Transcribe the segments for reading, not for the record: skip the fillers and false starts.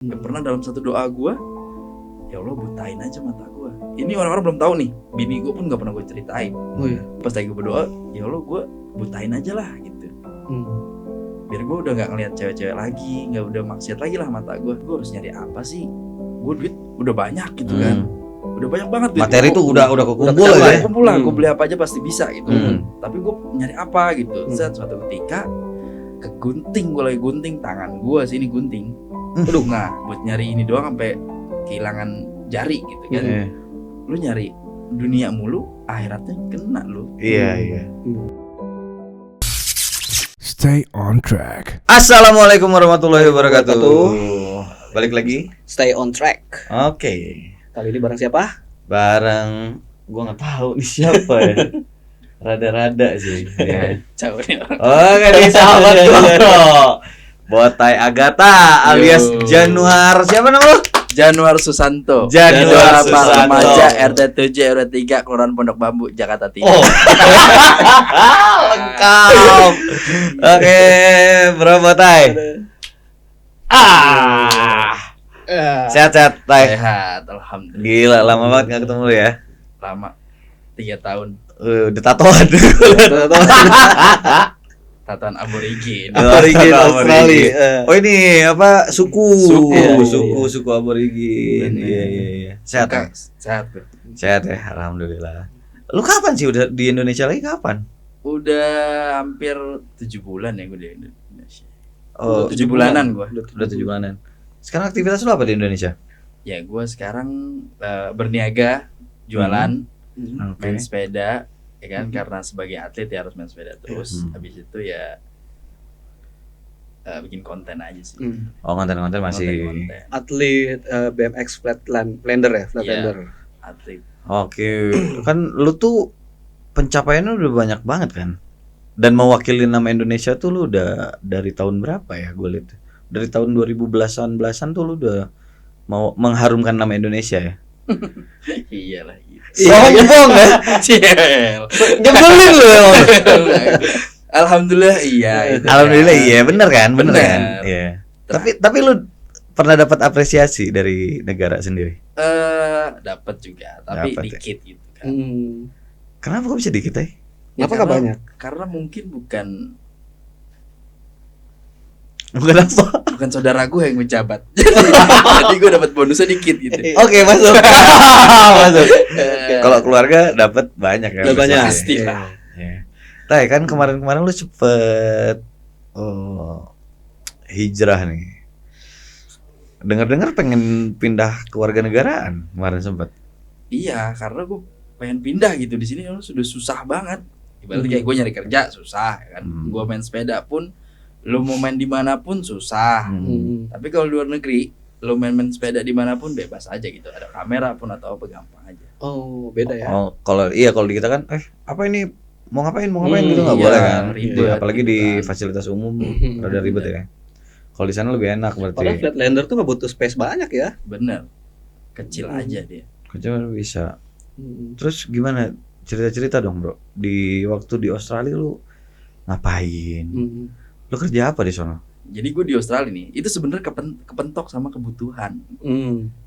Pernah dalam satu doa gue, ya Allah butain aja mata gue. Ini orang-orang belum tahu nih, bini gue pun gak pernah gue ceritain. Oh iya. Pas lagi gue berdoa, ya Allah gue butain aja lah gitu. Biar gue udah gak ngeliat cewek-cewek lagi, gak udah maksiat lagi lah mata gue. Gue harus nyari apa sih? Gue duit udah banyak gitu kan. Udah banyak banget duit. Materi tuh udah kekumpul ya. ya. Kumpul lah, gue beli apa aja pasti bisa gitu. Tapi gue nyari apa gitu. Suatu ketika kegunting, gue lagi gunting tangan gue sini gunting. Aduh, nah buat nyari ini doang sampai kehilangan jari gitu kan. Lu nyari dunia mulu, akhiratnya kena lu. Iya. Stay on track. Assalamualaikum warahmatullahi wabarakatuh. Balik lagi. Stay on track. Oke. Kali ini bareng siapa? Bareng gua nggak tahu nih siapa ya. Rada-rada sih. Ya. Jauh nih orang. Oke nih sahabat gua. Botai Agatha alias Januar. Siapa nama lu? Januar Susanto. Januar Susanto. Remaja RT 7 RW 3 Kelurahan Pondok Bambu Jakarta Timur. Oh. Lengkap. Oke, bro Botai. Sehat-sehat, Tai. Sehat, alhamdulillah. Gila, lama banget gak ketemu lu ya. Lama 3 tahun. Udah tatoan. Tatoan aborigin. Aborigin Australia. Oh ini apa suku Suku aborigin. Iya. Sehat ya? Sehat bro. Sehat ya, alhamdulillah. Lu kapan sih udah di Indonesia lagi kapan? Udah hampir 7 bulan ya gue di Indonesia. Oh, 7 bulanan gue. Udah 7 bulanan. Sekarang aktivitas lu apa di Indonesia? Ya gue sekarang berniaga, jualan, main sepeda, ya kan, karena sebagai atlet ya harus main sepeda terus. Habis itu ya bikin konten aja sih. Oh, konten-konten masih. Konten. Atlet BMX Flatlander ya, Flatlander. Atlet. Oke. Kan lu tuh pencapaiannya udah banyak banget kan? Dan mewakili nama Indonesia tuh lu udah dari tahun berapa ya gue lihat? Dari tahun 2010-an tuh lu udah mau mengharumkan nama Indonesia ya? Iyalah gitu. Sombong ya? Ciel. Nyebelin lu ya. Alhamdulillah iya. Alhamdulillah iya, bener kan? Bener. Iya. Tapi lu pernah dapat apresiasi dari negara sendiri? Dapat juga, tapi Dapet, dikit gitu kan. Kenapa kok bisa dikit ya? Kenapa nggak banyak? Karena mungkin bukan Kenapa? saudara gue yang menjabat. Jadi gue dapat bonusnya dikit gitu. Oke, masuk. Masuk. Kalau keluarga dapat banyak ya. Banyak. Pasti lah. Ya. Tai kan kemarin-kemarin lu cepet hijrah nih. Dengar-dengar pengen pindah kewarganegaraan kemarin sempet. Iya, karena gue pengen pindah gitu. Di sini sudah susah banget. Ibaratnya kayak gue nyari kerja susah kan. Gue main sepeda pun, lo mau main dimanapun susah. Tapi kalau luar negeri, lo main sepeda dimanapun bebas aja gitu. Ada kamera pun atau apa gampang aja. Oh, beda ya. Oh, kalau di kita kan apa ini mau ngapain gitu nggak iya, boleh kan. ribet, Apalagi di gitu kan. fasilitas umum rada ribet ya. Kalau di sana lebih enak Padahal berarti. Flatlander tuh nggak butuh space banyak ya. Bener, kecil aja dia. Cuma bisa. Terus gimana? Cerita-cerita dong, Bro. Di waktu di Australia lu ngapain? Lu kerja apa di sana? Jadi gue di Australia nih, itu sebenarnya kepentok sama kebutuhan.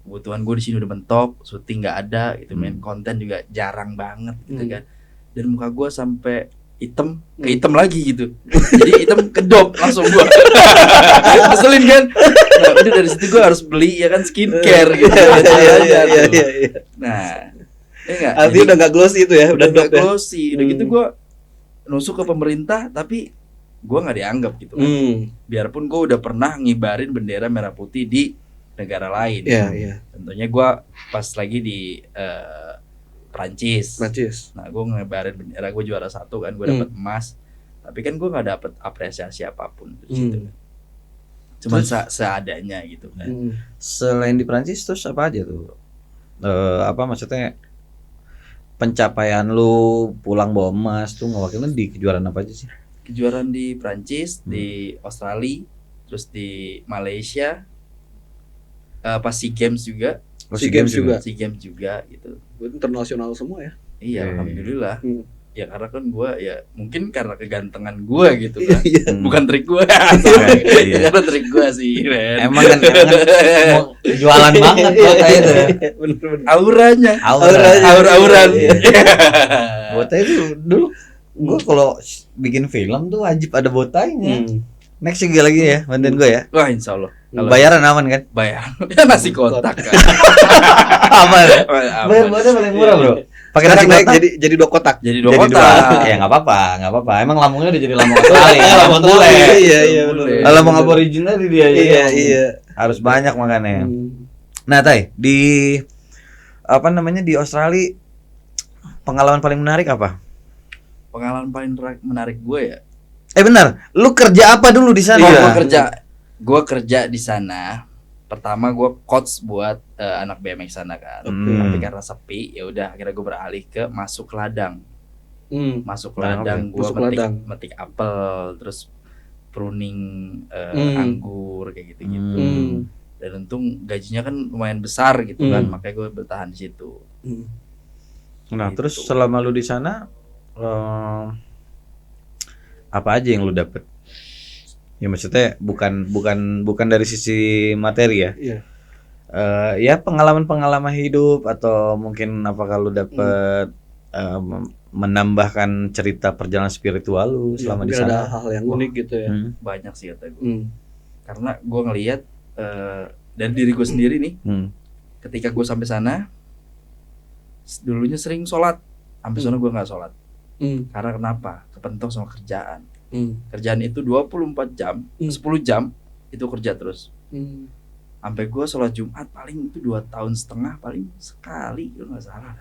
Kebutuhan gue di sini udah mentok, syuting nggak ada, gitu, main konten juga jarang banget, gitu kan. Dan muka gue sampai hitam, ke hitam lagi gitu. Jadi hitam kedok langsung gue. Ngeselin kan? Nah, udah dari situ gue harus beli ya kan skincare gitu. Iya. Nah, ya nggak. Artinya udah nggak glossy itu ya, Udah nggak dok ya. glossy. Udah gitu gue nusuk ke pemerintah, tapi gue nggak dianggap gitu kan. Biarpun gue udah pernah ngibarin bendera merah putih di negara lain. Iya. Tentunya gue pas lagi di Prancis. Nah gue ngibarin bendera, gue juara 1 kan, gue dapat emas. Tapi kan gue nggak dapet apresiasi apapun di situ. Cuman seadanya gitu kan. Selain di Prancis terus apa aja tuh? Apa maksudnya pencapaian lu pulang bawa emas tuh ngewakilin di kejuaraan apa aja sih? Kejuaraan di Prancis, di Australia, terus di Malaysia, pas SEA Games juga. SEA Games juga gitu. internasional semua ya. Iya, alhamdulillah. Ya karena kan gue ya mungkin karena kegantengan gue gitu kan. Iya. Bukan trik gue. Iya. Karena trik gue sih, Ren. Emang kan mau jualan banget Bota itu. Bener-bener. Auranya. Aura-auran. Iya. Bota itu dulu gua kalau bikin film tuh wajib ada botanya. Next juga lagi ya, bantuin gua ya. Wah, insya Allah. Kalau Bayaran aman kan? bayar, ya nasi kotak kan. Aman. Aman. Bayar botnya paling murah, Bro. Pakai nasi Sekarang naik kotak. jadi 2 kotak. Jadi dua Jadi kotak. Ya nggak apa-apa. Emang lambungnya udah jadi lambung Australia. Lambung bule. Iya, benar. Boleh. Lambung aboriginal di dia. Iya. Harus banyak makanya. Nah, Tay, di apa namanya di Australia pengalaman paling menarik apa? Pengalaman paling menarik gue ya. Benar, lu kerja apa dulu di sana? Gue kerja di sana. Pertama gue coach buat anak BMX sana kan. Tapi karena sepi, ya udah akhirnya gue beralih ke masuk ladang. Masuk ladang, gue metik apel, terus pruning anggur kayak gitu-gitu. Dan untung gajinya kan lumayan besar gitu kan, makanya gue bertahan di situ. Nah, Gitu. terus selama lu di sana apa aja yang lu dapet? Ya maksudnya bukan dari sisi materi ya. Iya. Ya pengalaman hidup atau mungkin apakah lu dapet menambahkan cerita perjalanan spiritual lu selama di Mungkin ada sana? hal yang unik gitu ya. Banyak sih kata gue. Karena gue ngelihat dari diri gue sendiri nih, ketika gue sampai sana, dulunya sering sholat, sampai sana gue nggak sholat. Karena kenapa? Kepentok sama kerjaan. Kerjaan itu 24 jam, 10 jam itu kerja terus. Sampai gue sholat Jumat paling itu 2,5 tahun paling sekali, kalau nggak salah.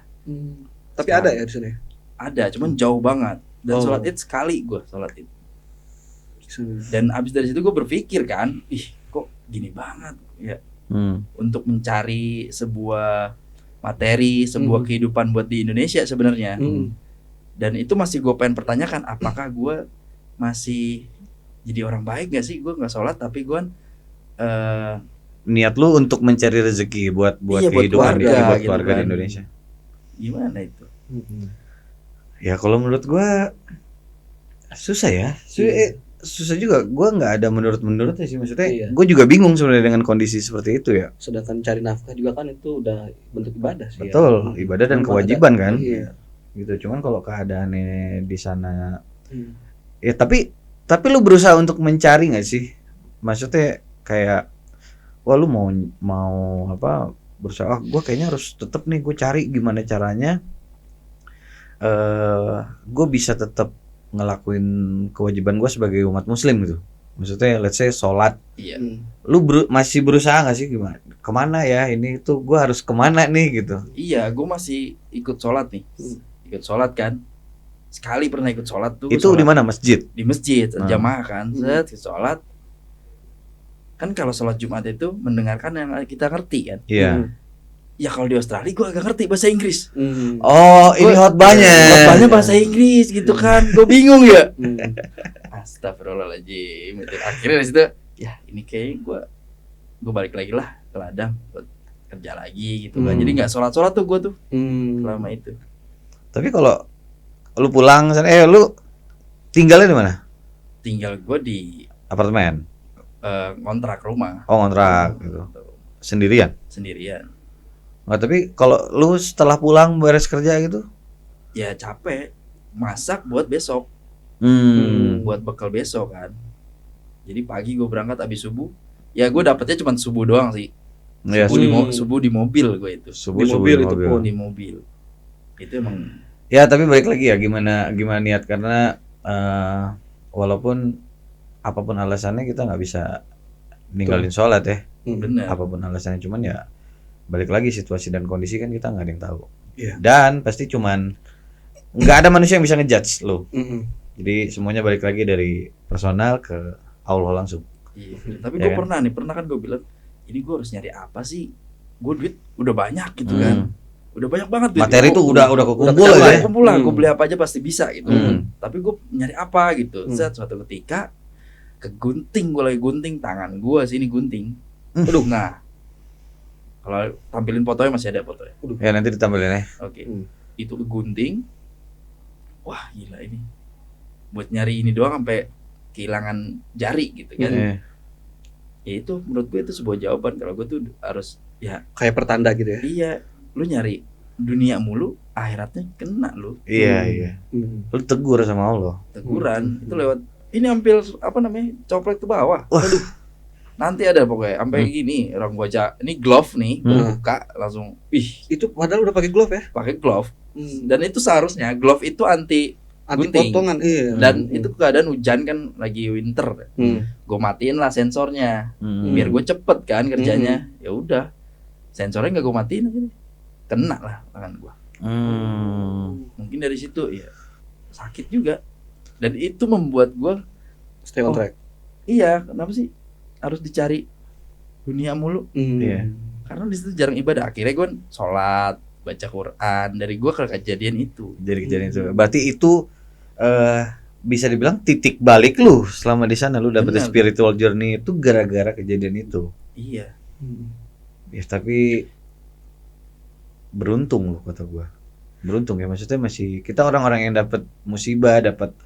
Tapi ada ya di sana. Ada, cuman jauh banget. Dan sholat Id sekali gue sholat Id. Dan abis dari situ gue berpikir kan, kok gini banget ya. Untuk mencari sebuah materi, sebuah kehidupan buat di Indonesia sebenarnya. Dan itu masih gue pengen pertanyakan, apakah gue masih jadi orang baik gak sih? Gue gak sholat tapi gue niat lu untuk mencari rezeki buat Iya, buat kehidupan keluarga, buat gitu keluarga di kan. Indonesia. gimana itu? Ya kalau menurut gua susah ya. Susah juga. Gua nggak ada menurutnya sih, maksudnya. Iya. Gua juga bingung sebenarnya dengan kondisi seperti itu ya. Sedangkan cari nafkah juga kan itu udah bentuk ibadah sih. Betul, ya. ibadah dan Memang kewajiban ada. kan. Iya. Gitu. Cuman kalau keadaannya di sana ya tapi lu berusaha untuk mencari nggak sih? Maksudnya kayak wah lu mau apa berusaha gue kayaknya harus tetap nih gue cari gimana caranya gue bisa tetap ngelakuin kewajiban gue sebagai umat muslim gitu. Maksudnya let's say sholat. Iya. Lu masih berusaha nggak sih gimana? Kemana ya ini tuh gue harus kemana nih gitu? Iya, gue masih ikut sholat nih. Ikut sholat kan. Sekali pernah ikut sholat tuh. Itu di mana, masjid? Di masjid, Hmm. jamaah kan. Set, sholat. Kan kalau sholat Jumat itu mendengarkan yang kita ngerti kan. Iya. Ya kalau di Australia gue agak ngerti bahasa Inggris. Oh, ini khotbahnya. Khotbahnya bahasa Inggris gitu kan. Gue bingung ya. Astagfirullahaladzim. Akhirnya dari situ, ya ini kayaknya gue balik lagi lah ke ladang buat kerja lagi gitu kan. Jadi nggak sholat tuh gue tuh selama itu. Tapi kalau lu pulang sana, lu tinggalnya di mana? Tinggal gue di Apartemen. kontrak rumah. Oh, kontrak gitu. Sendirian? Sendirian. Nggak, tapi kalau lu setelah pulang beres kerja gitu? Ya capek. Masak buat besok. Buat bekal besok kan. Jadi pagi gue berangkat abis subuh. Ya gue dapetnya cuma subuh doang sih. Ya, Subuh di mobil gue itu. subuh Di subuh mobil di itu mobil. pun. Di mobil. Itu emang. Ya, tapi balik lagi ya gimana niat, karena walaupun apapun alasannya kita nggak bisa ninggalin sholat ya. Bener. Apapun alasannya, cuman ya balik lagi situasi dan kondisi kan kita nggak ada yang tahu. Iya. Dan pasti cuman nggak ada manusia yang bisa ngejudge lo. Jadi semuanya balik lagi dari personal ke Allah langsung. Iya. Tapi Ya gue kan? pernah kan gue bilang, ini gue harus nyari apa sih? Gue duit udah banyak gitu kan. Udah banyak banget duit. Materi tuh udah kekumpul udah aja. kumpul lah. Gue beli apa aja pasti bisa gitu. Tapi gue nyari apa gitu. Saat suatu ketika kegunting, gue lagi gunting tangan gue sini gunting. Aduh, nah kalau tampilin fotonya masih ada fotonya. Ya nanti ditampilin ya. Oke. Itu kegunting. wah gila ini buat nyari ini doang sampai kehilangan jari gitu kan. Ya itu menurut gue itu sebuah jawaban kalau gue tuh harus ya Kayak pertanda gitu ya. iya, lu nyari dunia mulu akhiratnya kena lu. Iya. Lu tegur sama Allah. Teguran itu lewat ini ambil apa namanya coplek ke bawah. Aduh. Nanti ada pokoknya sampai gini orang gua aja ini glove nih gua buka langsung Itu padahal udah pakai glove ya. pakai glove. Dan itu seharusnya glove itu anti gunting. Potongan iya. Dan itu keadaan hujan kan lagi winter. Gue matiin lah sensornya biar gue cepet kan kerjanya. Ya udah sensornya nggak gue matiin aja deh. Kena lah tangan gue. Mungkin dari situ ya sakit juga. Dan itu membuat gue Stay on track. iya kenapa sih harus dicari dunia mulu? Iya. Karena di situ jarang ibadah. Akhirnya gue sholat, baca Quran. Dari gue ke kejadian itu. Jadi kejadian itu. Berarti itu bisa dibilang titik balik lu selama di sana lu dapet Benar. spiritual journey itu gara-gara kejadian itu. Iya. Ya tapi beruntung lu kata gua. Beruntung ya maksudnya masih kita orang-orang yang dapat musibah, dapat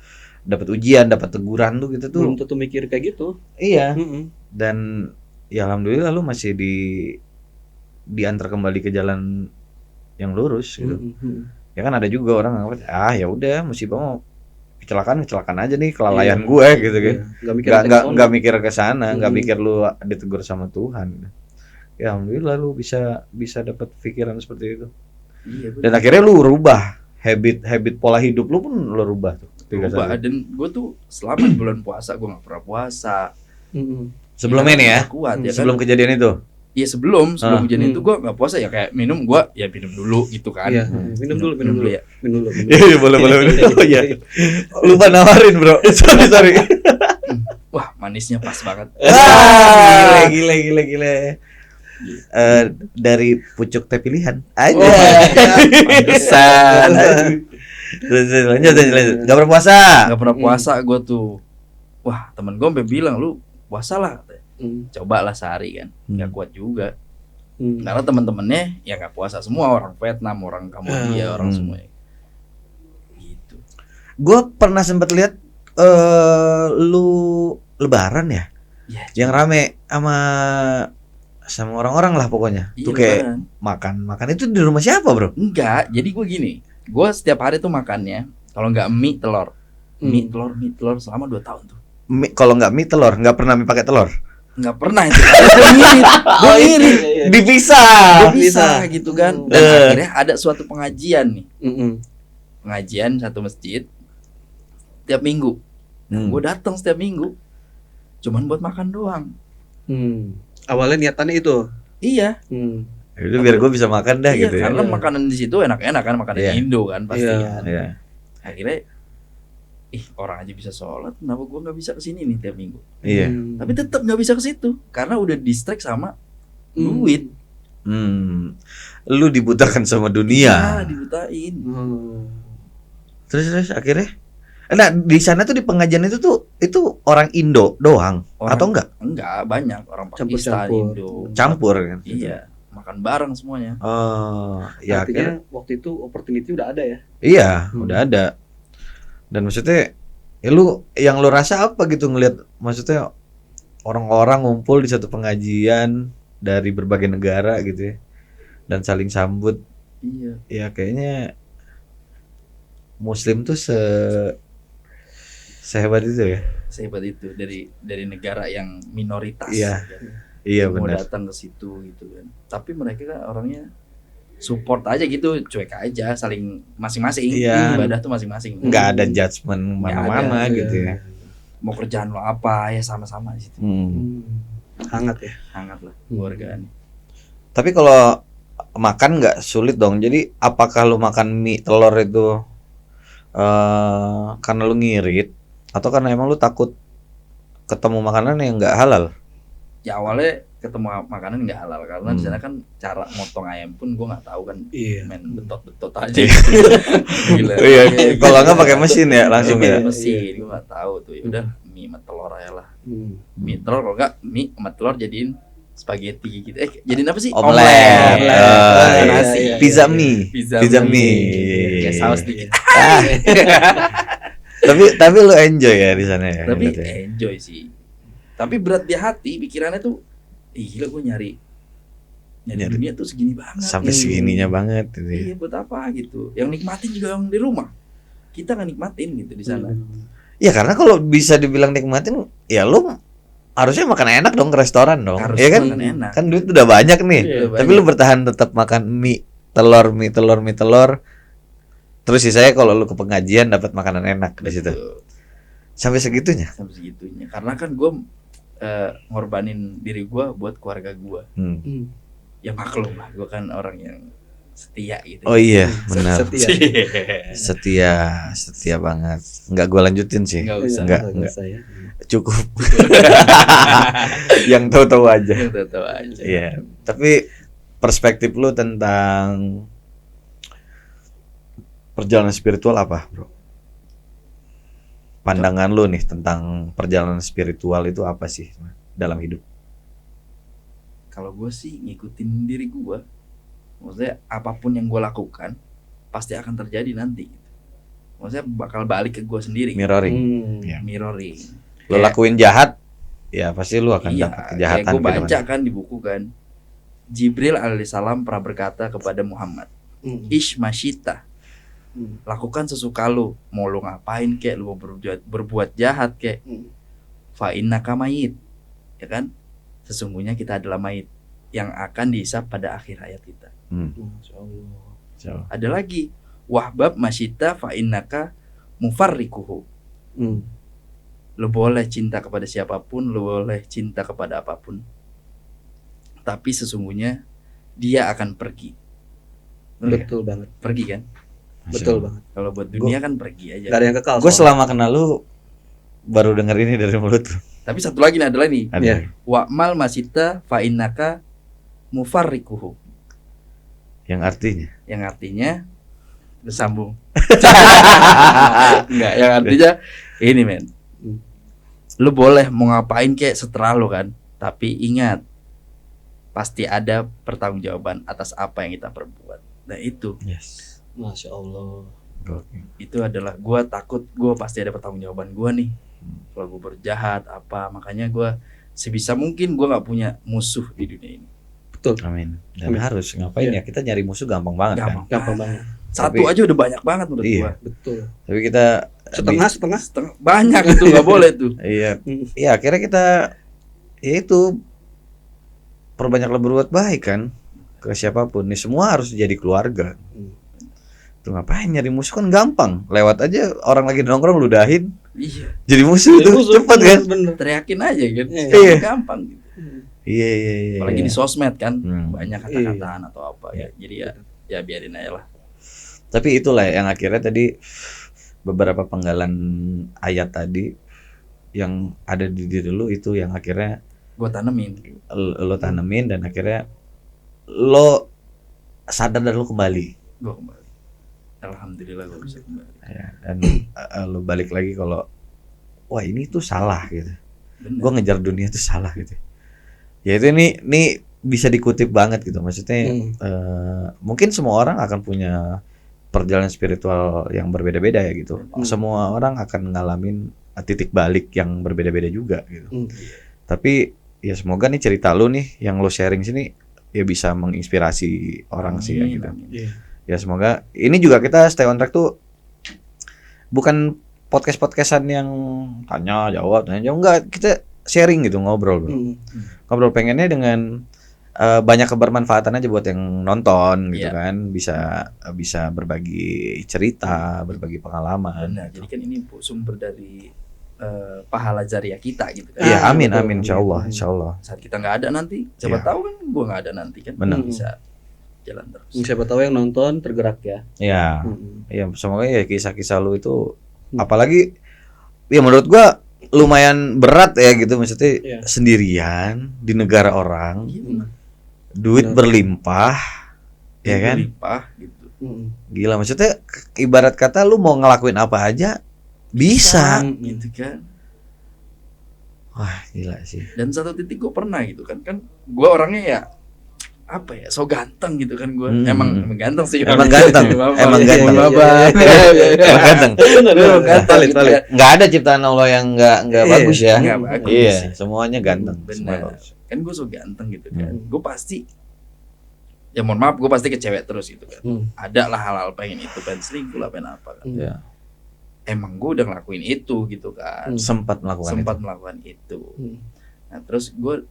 ujian, dapat teguran tuh gitu tuh. Belum tentu mikir kayak gitu. Iya. Dan ya alhamdulillah lu masih diantar kembali ke jalan yang lurus gitu. Ya kan ada juga orang yang ya udah musibah mau kecelakaan aja nih kelalaian gue gitu kan. Enggak mikir ke sana, enggak mikir lu ditegur sama Tuhan. Ya alhamdulillah lu bisa dapat pikiran seperti itu. Iya, Dan akhirnya lu rubah habit pola hidup lu pun lu rubah tuh. Rubah. Dan gue tuh selama bulan puasa gue nggak pernah puasa. Sebelum Ya, ini ya. Kuat, ya Sebelum kan? kejadian itu. Iya sebelum kejadian itu gue nggak puasa ya kayak minum gue ya minum dulu gitu kan. Iya. Minum dulu ya. Minum dulu. Iya boleh. Oh iya. Lupa nawarin bro. Sorry. Wah manisnya pas banget. Gila. Dari pucuk teh pilihan aja. Pantesan. Lanjut. Gak berpuasa. Gak pernah puasa gue tuh. Wah temen gue sampai bilang lu puasa lah. Coba lah sehari kan. Gak kuat juga. Karena temen-temennya ya gak puasa semua. Orang Vietnam, orang Kambodia, orang semuanya. Gitu. Gue pernah sempat lihat lu lebaran ya, yang rame sama orang-orang lah pokoknya. Iya, Tuh kayak lebaran. makan itu di rumah siapa bro? Enggak, jadi gue gini. Gue setiap hari tuh makannya kalau nggak mie telur. Mie telur selama 2 tahun tuh. Kalau nggak mie telur, nggak pernah mie pakai telur. Nggak pernah itu. Gue ngirit. Dipisah. Gitu kan. Dan akhirnya ada suatu pengajian nih. Pengajian satu masjid tiap minggu. Gue datang setiap minggu. Cuman buat makan doang. Awalnya niatannya itu. Iya. Itu biar gue bisa makan dah gitu ya. Karena makanan di situ enak-enak kan, makanan Indo kan pasti. Iya. Akhirnya orang aja bisa sholat, kenapa gue nggak bisa kesini nih tiap minggu? Iya. Tapi tetap nggak bisa ke situ karena udah distract sama duit. Lu dibutakan sama dunia. Dibutain. Terus akhirnya, nah di sana tuh di pengajian itu orang Indo doang atau enggak? Enggak, banyak orang Pakistan, Indo. Campur kan? Iya, makan bareng semuanya. Oh, ya artinya waktu itu opportunity udah ada ya? Iya, udah ada. Dan maksudnya, yang lu rasa apa gitu ngelihat, maksudnya orang-orang ngumpul di satu pengajian dari berbagai negara gitu ya, dan saling sambut. Iya. Ya kayaknya Muslim tuh sehebat itu ya. Sehebat itu dari negara yang minoritas. Iya. Kan? Iya Mau benar. datang ke situ gitu kan. Tapi mereka kan orangnya support aja gitu, cuek aja, saling masing-masing. Iya. Ibadah tuh masing-masing. Nggak ada judgement mana-mana ada, gitu ya. Mau kerjaan lo apa ya sama-sama di situ. Hangat ya. Hangat lah keluargaan. Tapi kalau makan nggak sulit dong. Jadi apakah lu makan mie telur itu karena lu ngirit atau karena emang lu takut ketemu makanan yang nggak halal? Ya awalnya ketemu makanan nggak halal karena di sana kan cara motong ayam pun gue nggak tahu kan, main betot-betot aja. Gila. Iya. Kalau nggak pakai mesin ya langsung ya. Mesin gue nggak tahu tuh. Ya udah mie sama telur aja lah. Mie telur kalau nggak mie sama telur jadiin spaghetti gitu. Jadiin apa sih? Omelet. Nasi. Pizza mie. Pizza mie. Iya, saus dikit. Tapi lu enjoy ya di sana ya. Tapi berarti? enjoy sih. Tapi berat di hati, pikirannya tuh, gila gue nyari dunia tuh segini banget. Sampai segininya banget gitu ya. Iya, buat apa gitu? Yang nikmatin juga yang di rumah. Kita nggak nikmatin gitu di sana. Ya karena kalau bisa dibilang nikmatin, ya lu harusnya makan enak dong ke restoran dong. Harus Iya kan? makan enak. Kan duit udah banyak nih. Iya, Tapi lu bertahan tetap makan mie telur. Terus sisanya kalau lu ke pengajian dapat makanan enak di situ. Betul. Sampai segitunya. Sampai segitunya. Karena kan gue ngorbanin diri gue buat keluarga gue. Ya maklum lah, gue kan orang yang setia gitu. Oh iya, benar. Setia. Setia banget. Enggak gua lanjutin sih. Nggak usah. Enggak. Saya. Cukup. Yang tahu-tahu aja. Yang tahu aja. Iya. Tapi perspektif lu tentang perjalanan spiritual apa, Bro? Pandangan lu nih tentang perjalanan spiritual itu apa sih dalam hidup? Kalau gue sih ngikutin diri gue, maksudnya apapun yang gue lakukan pasti akan terjadi nanti. Maksudnya bakal balik ke gue sendiri. Mirroring. Ya. Mirroring. Lu lakuin jahat, ya pasti lu akan Iya, dapat kejahatan. gue gitu baca kan di buku kan, Jibril alaihissalam pernah berkata kepada Muhammad, Ish masyita, lakukan sesuka lu, mau lu ngapain kek, lu mau berbuat jahat kek, fa innaka mayit, ya kan? Sesungguhnya kita adalah mayit yang akan dihisab pada akhir hayat kita. Masyaallah. So. Ada lagi, wahbab masyita fa innaka mufarrikuhu. Lu boleh cinta kepada siapapun, lu boleh cinta kepada apapun, tapi sesungguhnya dia akan pergi. Bener Betul banget. nggak? Pergi kan? Betul banget. Kalau buat dunia kan pergi aja. Gak ada yang kekal. Gue soalnya. selama kenal lu baru denger ini dari mulut lu. Tapi satu lagi nih, adalah nih, Ada. Iya. wa'mal masita fa innaka mufarrikuhu, Yang artinya yang artinya bersambung. Enggak, yang artinya ini men, lu boleh mau ngapain kayak setelah lu kan, tapi ingat pasti ada pertanggungjawaban atas apa yang kita perbuat. Nah itu Masya Allah. itu adalah gua takut gua pasti ada pertanggungjawaban gua nih kalau gua berjahat apa, makanya gua sebisa mungkin gua nggak punya musuh di dunia ini. Betul. amin. Dan Amin. harus ngapain ya? Kita nyari musuh gampang banget kan. Gampang banget. Satu Tapi- aja udah banyak banget menurut Iya. gua. Betul. Tapi kita Setengah. Setengah banyak itu nggak boleh tuh. Iya. Iya, akhirnya kita ya itu perbanyaklah berbuat baik kan ke siapapun. Nih semua harus jadi keluarga. Tuh ngapain nyari musuh kan gampang. Lewat aja orang lagi nongkrong ludahin. Iya, Jadi musuh tuh cepet kan. Bener. teriakin aja kan. Iya. Gampang gitu. Iya. Apalagi di sosmed kan Hmm. banyak kata-kataan atau apa ya. Jadi ya biarin aja lah. Tapi itulah yang akhirnya tadi beberapa penggalan ayat tadi yang ada di diri lu itu yang akhirnya Gua tanemin. lo tanemin dan akhirnya lo sadar dan lo kembali. Gua kembali. Alhamdulillah gua bisa kembali. Ya, dan lo balik lagi kalau wah ini tuh salah gitu. Bener. Gue ngejar dunia tuh salah gitu. Ya itu ini bisa dikutip banget gitu. Maksudnya mungkin semua orang akan punya perjalanan spiritual yang berbeda-beda ya gitu. Semua orang akan ngalamin titik balik yang berbeda-beda juga gitu. Tapi ya semoga nih cerita lu nih yang lo sharing sini ya bisa menginspirasi orang sih ya Amin, gitu. amin. Ya semoga ini juga kita stay on track tuh bukan podcast-podcastan yang tanya jawab enggak, kita sharing gitu, ngobrol bro. Ngobrol pengennya dengan banyak kebermanfaatan aja buat yang nonton gitu Iya. kan, bisa berbagi cerita, berbagi pengalaman. Benar. Jadi kan ini sumber dari pahala jariah kita gitu kan. Iya, amin betul. amin insyaallah insyaallah. Saat kita nggak ada nanti, siapa Iya. tahu kan gua nggak ada nanti kan. Benar. Bisa jalan terus. Siapa tahu yang nonton tergerak ya. Ya, ya semoga ya kisah-kisah lu itu apalagi ya menurut gua lumayan berat ya gitu, maksudnya Iya. sendirian di negara orang, Iya, benar. duit Benar. berlimpah, ya kan? Berlimpah gitu. Gila, maksudnya ibarat kata lu mau ngelakuin apa aja bisa. Gitu kan. Wah, gila sih. Dan satu titik gue pernah gitu kan gue orangnya ya apa ya, so ganteng gitu kan gue. Hmm. Emang ganteng sih. Emang ganteng. Emang ganteng. Emang ganteng. Valid, valid. Nggak ada ciptaan Allah yang nggak bagus ya. Nggak bagus Iya, sih. semuanya ganteng. Benar. Semuanya bagus. Kan gue so ganteng gitu kan. Gue pasti, ya mohon maaf, gue pasti ke cewek terus gitu kan. Ada lah hal-hal pengen itu, pengen selingkuh lah, pengen apa kan. Iya. Emang gue udah ngelakuin itu gitu kan. Sempat melakukan Sempat itu. melakukan itu. Nah terus gue,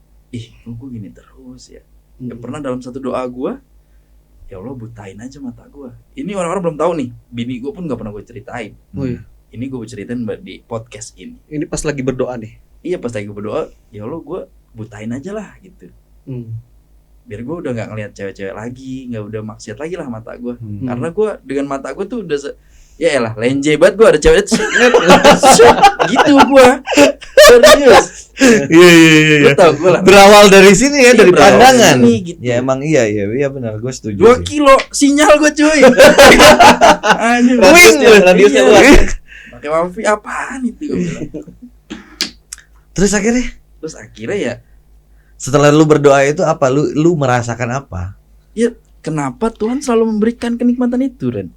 gue gini terus ya. Ya pernah dalam satu doa gue, ya Allah butain aja mata gue. Ini orang-orang belum tahu nih, bini gue pun gak pernah gue ceritain. Oh iya. Ini gue ceritain di podcast ini. Ini pas lagi berdoa nih. Iya, pas lagi berdoa, ya Allah gue butain aja lah gitu. Biar gue udah gak ngeliat cewek-cewek lagi, gak udah maksiat lagi lah mata gue. Karena gue dengan mata gue tuh udah ya elah lenje banget gue, ada cewek gitu gue. Serius. Iya. Lu tau gue lah. Berawal dari sini ya, Iya, dari berawal pandangan. dari sini, gitu. Ya emang iya benar, gue setuju. 2 sih. kilo sinyal gue cuy. Anjir. Radiusnya Iya. luas. Pakai wifi apaan itu gue bilang. Terus akhirnya ya setelah lu berdoa itu apa? Lu merasakan apa? ya kenapa Tuhan selalu memberikan kenikmatan itu, Ren?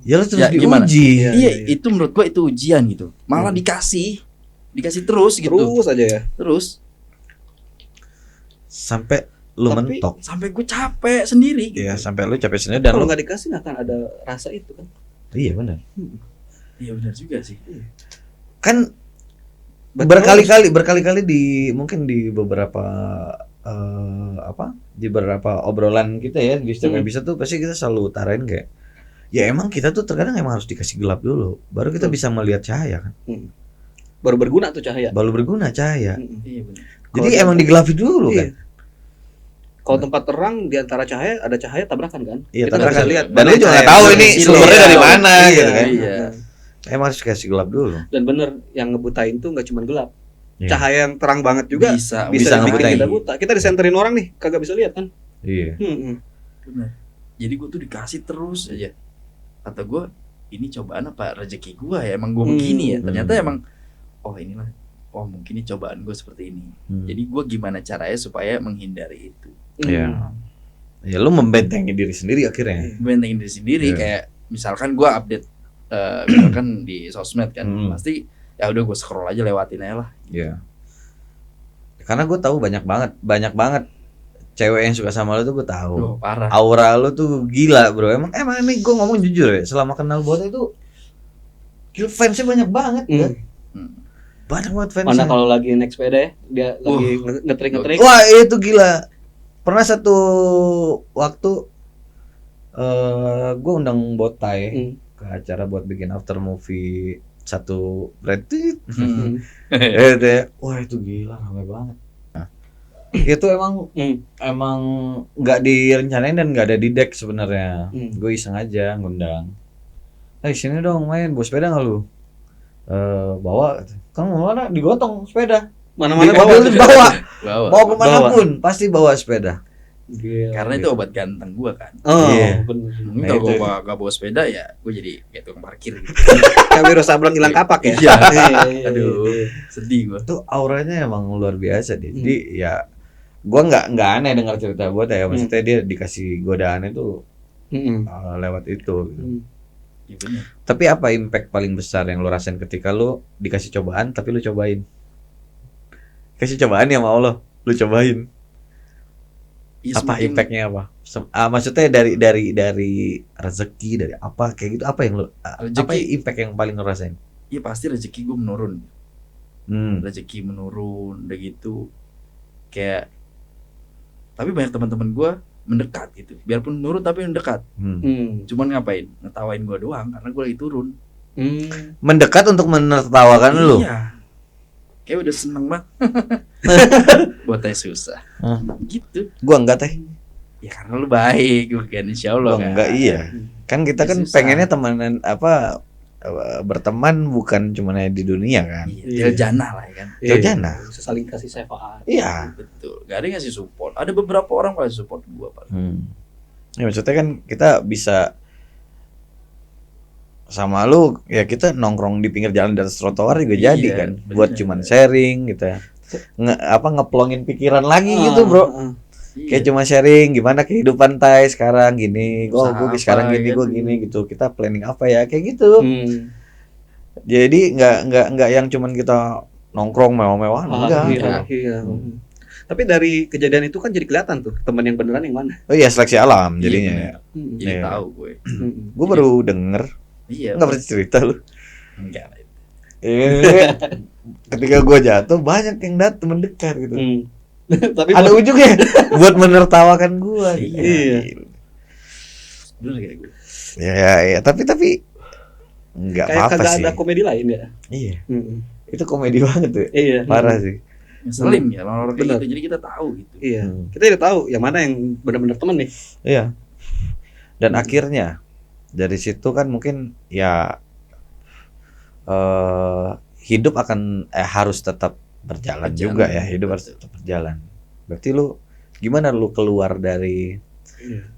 Ya lu terus Ya, gimana? diuji. Iya, itu menurut gue itu ujian gitu. Malah dikasih terus gitu. Terus aja ya. Terus Sampai lu Tapi mentok. sampai gue capek sendiri gitu. Iya, sampai lu capek sendiri dan Kalau lu. nggak dikasih nggak akan ada rasa itu kan. Iya benar. Iya benar juga sih. Kan Betul. berkali-kali di mungkin di beberapa di beberapa obrolan kita ya di setiap episode tuh pasti kita selalu utarain kayak ya emang kita tuh terkadang emang harus dikasih gelap dulu baru kita bisa melihat cahaya kan. Baru berguna tuh cahaya. Baru berguna cahaya. Iya benar. Jadi emang digelapi dulu Iya. kan. Kalau tempat terang di antara cahaya ada cahaya tabrakan kan? Iya, Kita nggak bisa tabrakan. lihat. Dan lu juga nggak Cahaya tahu dari ini situ. sumbernya dari Iya. mana Iya, gitu kan. Iya. Emang harus kasih gelap dulu. Dan bener yang ngebutain tuh nggak cuma gelap. Iya. Cahaya yang terang banget juga Bisa bisa bikin ngebutain. kita buta. Kita disenterin orang nih, kagak bisa lihat kan? Iya. Benar. Jadi gue tuh dikasih terus aja. Kata gue, ini cobaan apa rezeki gue ya? Emang gue begini ya. Ternyata emang inilah. Mungkin ini cobaan gue seperti ini. Jadi gue gimana caranya supaya menghindari itu? Iya. Ya lu membentengi diri sendiri akhirnya. Bentengin diri sendiri. Iya. Kayak misalkan gue update misalkan di sosmed kan, pasti ya udah gue scroll aja, lewatin aja lah. Iya. Karena gue tahu banyak banget cewek yang suka sama lu tuh gue tahu. Loh, parah. Aura lu tuh gila bro. Emang ini gue ngomong jujur ya. Selama kenal Bota itu, fansnya banyak banget. Kan? Banyak banget fansnya. Mana kalau lagi naik sepeda ya, dia lagi ngetrik-ngetrik. Wah itu gila. Pernah satu waktu gue undang Botai ke acara buat bikin after movie satu Reddit. Wah itu gila ramai banget. Nah, itu emang nggak direncanain dan nggak ada di deck sebenarnya. Gue iseng aja ngundang. Sini dong main, bawa sepeda nggak lu? Bawa. Kamu mana? Digotong sepeda. Mana-mana bawa kemanapun pasti bawa sepeda. Gila. Karena itu obat ganteng gue kan. Iya. Bener. Mungkin kalau gue gak bawa sepeda ya gue jadi kayak tukang parkir gitu. Kayak Wiro Sableng hilang kapak ya. Iya. Iya. Aduh, sedih gue. Tuh auranya emang luar biasa deh. Jadi ya gua nggak aneh dengar cerita buat ya. Maksudnya dia dikasih godaan itu lewat itu. Gitu. Iya bener. Tapi apa impact paling besar yang lo rasain ketika lo dikasih cobaan tapi lo cobain? Kasih cobaan ya sama Allah, lo cobain. Ya, Apa semakin- impactnya apa? Maksudnya dari rezeki, dari apa kayak gitu? Apa yang lo? Apa impact yang paling lo rasain? Iya pasti rezeki gue menurun. Rezeki menurun, udah gitu. Kayak tapi banyak teman-teman gue mendekat gitu. Biarpun menurun tapi mendekat. Cuman ngapain? Ngetawain gue doang karena gue lagi turun. Mendekat untuk menertawakan lo. Iya. Kayak udah seneng banget. Buat teh susah. Gitu. Gua enggak teh. Ya karena lu baik, bukan insya Allah Gua kan. enggak iya. Kan kita kan Susah. pengennya temenan berteman bukan cuma di dunia kan. Iya, jana lah ya kan. Jana. Saling kasih syafaat. Iya. Betul. Gak ada yang ngasih support. Ada beberapa orang yang support gue paling. Ya maksudnya kan kita bisa sama lu ya kita nongkrong di pinggir jalan di atas trotoar juga Iya, jadi kan bener. buat cuman sharing gitu ya. Ngeplongin pikiran lagi gitu, Bro. Iya. Kayak cuma sharing gimana kehidupan Tai sekarang gini. Oh, Usaha gue sekarang apa, gini, kan? gue gini gitu. Kita planning apa ya kayak gitu. Jadi nggak yang cuman kita nongkrong mewah-mewahan enggak. Iya. Tapi dari kejadian itu kan jadi kelihatan tuh teman yang beneran yang mana. Oh iya, seleksi alam Iya, jadinya. bener. Jadi Iya. tahu gue. Gue baru denger, Iya. nggak pernah cerita lu. Enggak. Ketika gue jatuh banyak yang datang mendekat gitu. Tapi Ada ujungnya buat menertawakan gue. Iya. Bener kayak gue. Ya, tapi nggak kayak apa-apa kagak sih. ada komedi lain ya. Iya, itu komedi banget tuh. Iya. Parah sih. Ngeselin ya orang kayak Bener. gitu. Jadi kita tahu gitu. Iya. Kita udah tahu yang mana yang benar-benar teman nih. Iya. Dan akhirnya dari situ kan mungkin ya hidup akan harus tetap berjalan juga ya. Hidup harus tetap berjalan. Berarti lu gimana lu keluar dari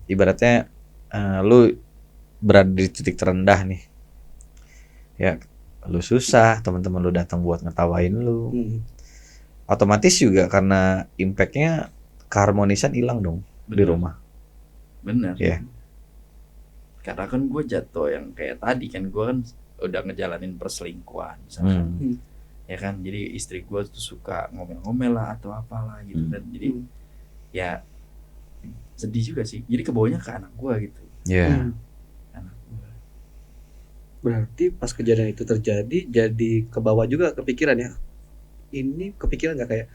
ibaratnya lu berada di titik terendah nih. Ya, lu susah, teman-teman lu datang buat ngetawain lu. Otomatis juga karena impactnya keharmonisan hilang dong di Bener. rumah. Bener. Iya. Karena kan gue jatuh yang kayak tadi kan gue kan udah ngejalanin perselingkuhan misalkan. Ya kan, jadi istri gue tuh suka ngomel-ngomel lah atau apalah gitu dan jadi ya sedih juga sih. Jadi kebawanya ke anak gue gitu. Iya. Anak gue. Berarti pas kejadian itu terjadi jadi ke bawah juga kepikiran ya. Ini kepikiran nggak kayak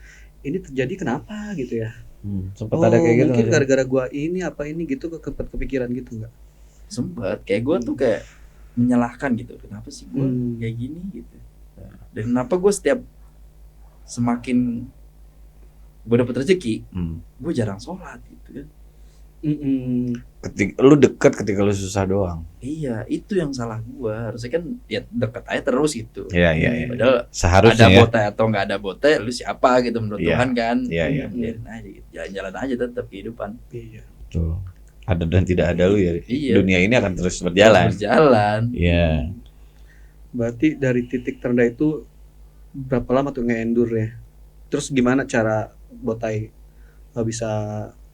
ini terjadi kenapa gitu ya? Sempat ada kayak gitu. Mungkin nggak sih? gara-gara gua ini apa ini gitu kepikiran gitu nggak? Sempet kayak gue tuh kayak menyalahkan gitu. Kenapa sih gue kayak gini gitu. Dan kenapa gue setiap semakin gue dapet rezeki, gue jarang sholat gitu kan. Ketika lu dekat ketika lu susah doang. Iya, itu yang salah gue. Harusnya kan ya deket aja terus gitu. Iya. Padahal Seharusnya ada ya. botai atau nggak ada botai, lu siapa gitu menurut Iya. Tuhan kan? Iya. Biarin aja gitu. Jalan-jalan aja tetap kehidupan. Iya. Tuh. Ada dan tidak ada lu ya. Iya. Dunia ini akan terus berjalan. Terus berjalan. Iya. Berarti dari titik terendah itu berapa lama tuh nge-endure-nya? Terus gimana cara botai bisa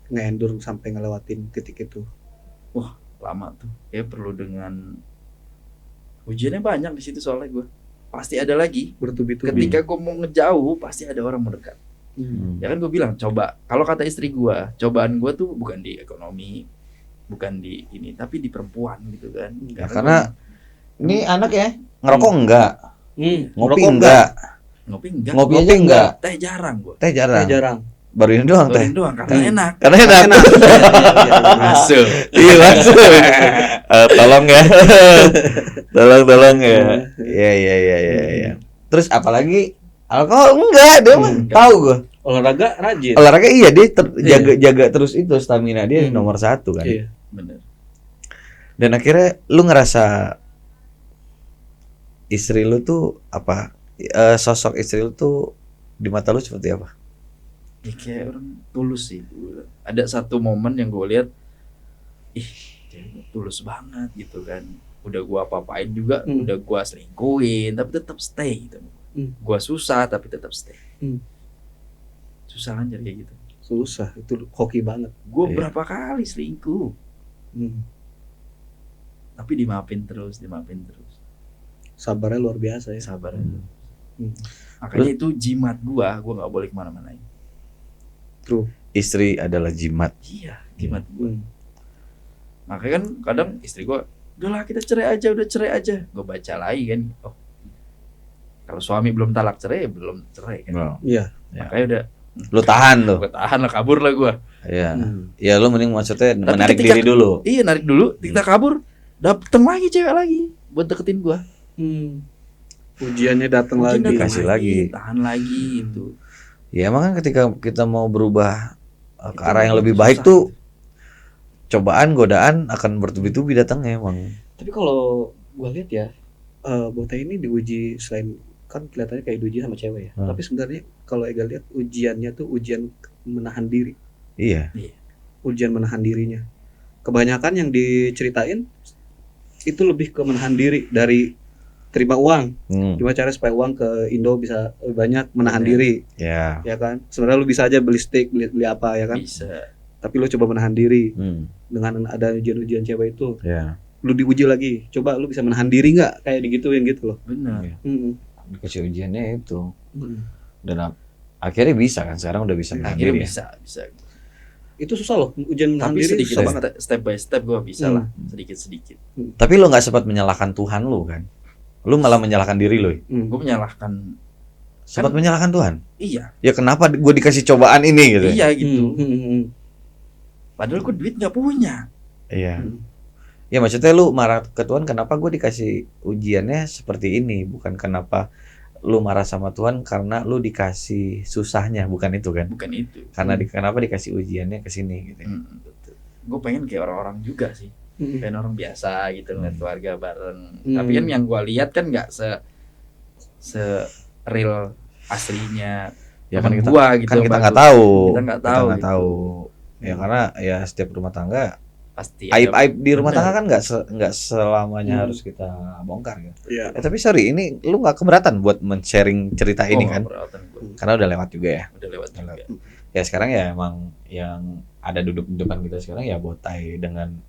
nge-endure sampai ngelewatin titik itu? Wah, lama tuh. Ya perlu dengan ujiannya banyak di situ soalnya gue. Pasti ada lagi. Bertubi-tubi. Ketika gue mau ngejauh, pasti ada orang mendekat. Ya kan gue bilang coba. Kalau kata istri gue, cobaan gue tuh bukan di ekonomi, bukan di ini, tapi di perempuan gitu kan. Ya, karena ini anak ya ngerokok enggak, ngopi Ngerokok enggak, ngopi enggak, ngopi aja enggak, teh jarang gue. teh jarang. jarang. Baru ini doang teh. Baruin doang karena enak. Karena enak. Masuk. Iya masuk. Tolong ya. tolong ya. Iya. Terus apalagi alkohol enggak, dia mah tahu gua. Olahraga rajin. Olahraga iya dia jaga terus itu stamina dia nomor 1 kan. Iya. Bener. Dan akhirnya lu ngerasa istri lu tuh apa? Sosok istri lu tuh di mata lu seperti apa? Ya kayak orang tulus sih. Ada satu momen yang gue lihat, cewek tulus banget gitu kan. Udah gua apa-apain juga, udah gua selingkuhin, tapi tetap stay gitu. Gua susah tapi tetap stay. Susah kan jadi kayak gitu. Susah, itu hoki banget. Gua berapa kali selingkuh, tapi dimaafin terus. Sabarnya luar biasa ya. Sabar. Makanya itu jimat gua nggak boleh kemana-manain. True. Istri adalah jimat. Iya, jimat gua. Makanya kan kadang istri gua, udahlah kita cerai aja. Gue baca lagi kan, oh kalau suami belum talak cerai, belum cerai kan. Iya. Makanya udah, Lu tahan lu. gue tahan lah, kabur lah gue. Iya. Ya lu mending maksudnya Tapi menarik ketika- diri dulu. Iya, narik dulu, kita kabur, dateng lagi cewek lagi buat deketin gue. Ujiannya datang lagi. Kasih lagi. Tahan lagi itu. Ya emang kan ketika kita mau berubah ke Itu arah yang lebih susah. baik tuh cobaan, godaan akan bertubi-tubi datangnya emang. Tapi kalau gua lihat ya, botai ini diuji selain kan kelihatannya kayak diuji sama cewek ya. Tapi sebenarnya kalau Ega lihat ujiannya tuh ujian menahan diri, Iya. ujian menahan dirinya. Kebanyakan yang diceritain itu lebih ke menahan diri dari terima uang. Gimana cara supaya uang ke Indo bisa lebih banyak, menahan diri, Ya. ya kan? Sebenarnya lu bisa aja beli steak, beli apa ya kan? Bisa. tapi lu coba menahan diri Hmm. dengan ada ujian-ujian cewek itu, Ya. lu diuji lagi, coba lu bisa menahan diri nggak, kayak digituin gitu loh. Benar. Iya. Mm-mm. Dikasih ujiannya itu. Mm-mm. Dan akhirnya bisa kan, sekarang udah bisa menahan Akhirnya diri ya. bisa. Itu susah loh, ujian menahan Tapi diri sedikit susah banget. step by step gue bisa Hmm. lah, sedikit. Tapi lo nggak sempat menyalahkan Tuhan lo kan? Lo malah menyalahkan diri lo. Gue menyalahkan, Sempat menyalahkan Tuhan. iya, Ya kenapa gue dikasih cobaan ini gitu? iya gitu. Hmm. Padahal gue duit nggak punya. Iya. Hmm. Ya maksudnya lu marah ke Tuhan, kenapa gue dikasih ujiannya seperti ini? Bukan kenapa lu marah sama Tuhan karena lu dikasih susahnya, bukan itu kan? Bukan itu. Karena kenapa dikasih ujiannya ke sini gitu. Gue pengen kayak orang-orang juga sih, Hmm. pengen orang biasa gitu ngeliat keluarga bareng. Hmm. Tapi kan yang gue lihat kan nggak se real aslinya. Ya kan temen kita gua gitu. kan kita bagus. nggak tahu. Kita nggak tahu. nggak gitu. tahu. Ya karena ya setiap rumah tangga Pasti aib-aib di rumah Bener. tangga kan nggak selamanya Hmm. harus kita bongkar gitu. Iya. Tapi sorry, ini lu nggak keberatan buat men-sharing cerita ini kan? Karena udah lewat juga ya. Udah lewat juga. Ya sekarang ya emang yang ada duduk di depan kita sekarang ya Botai dengan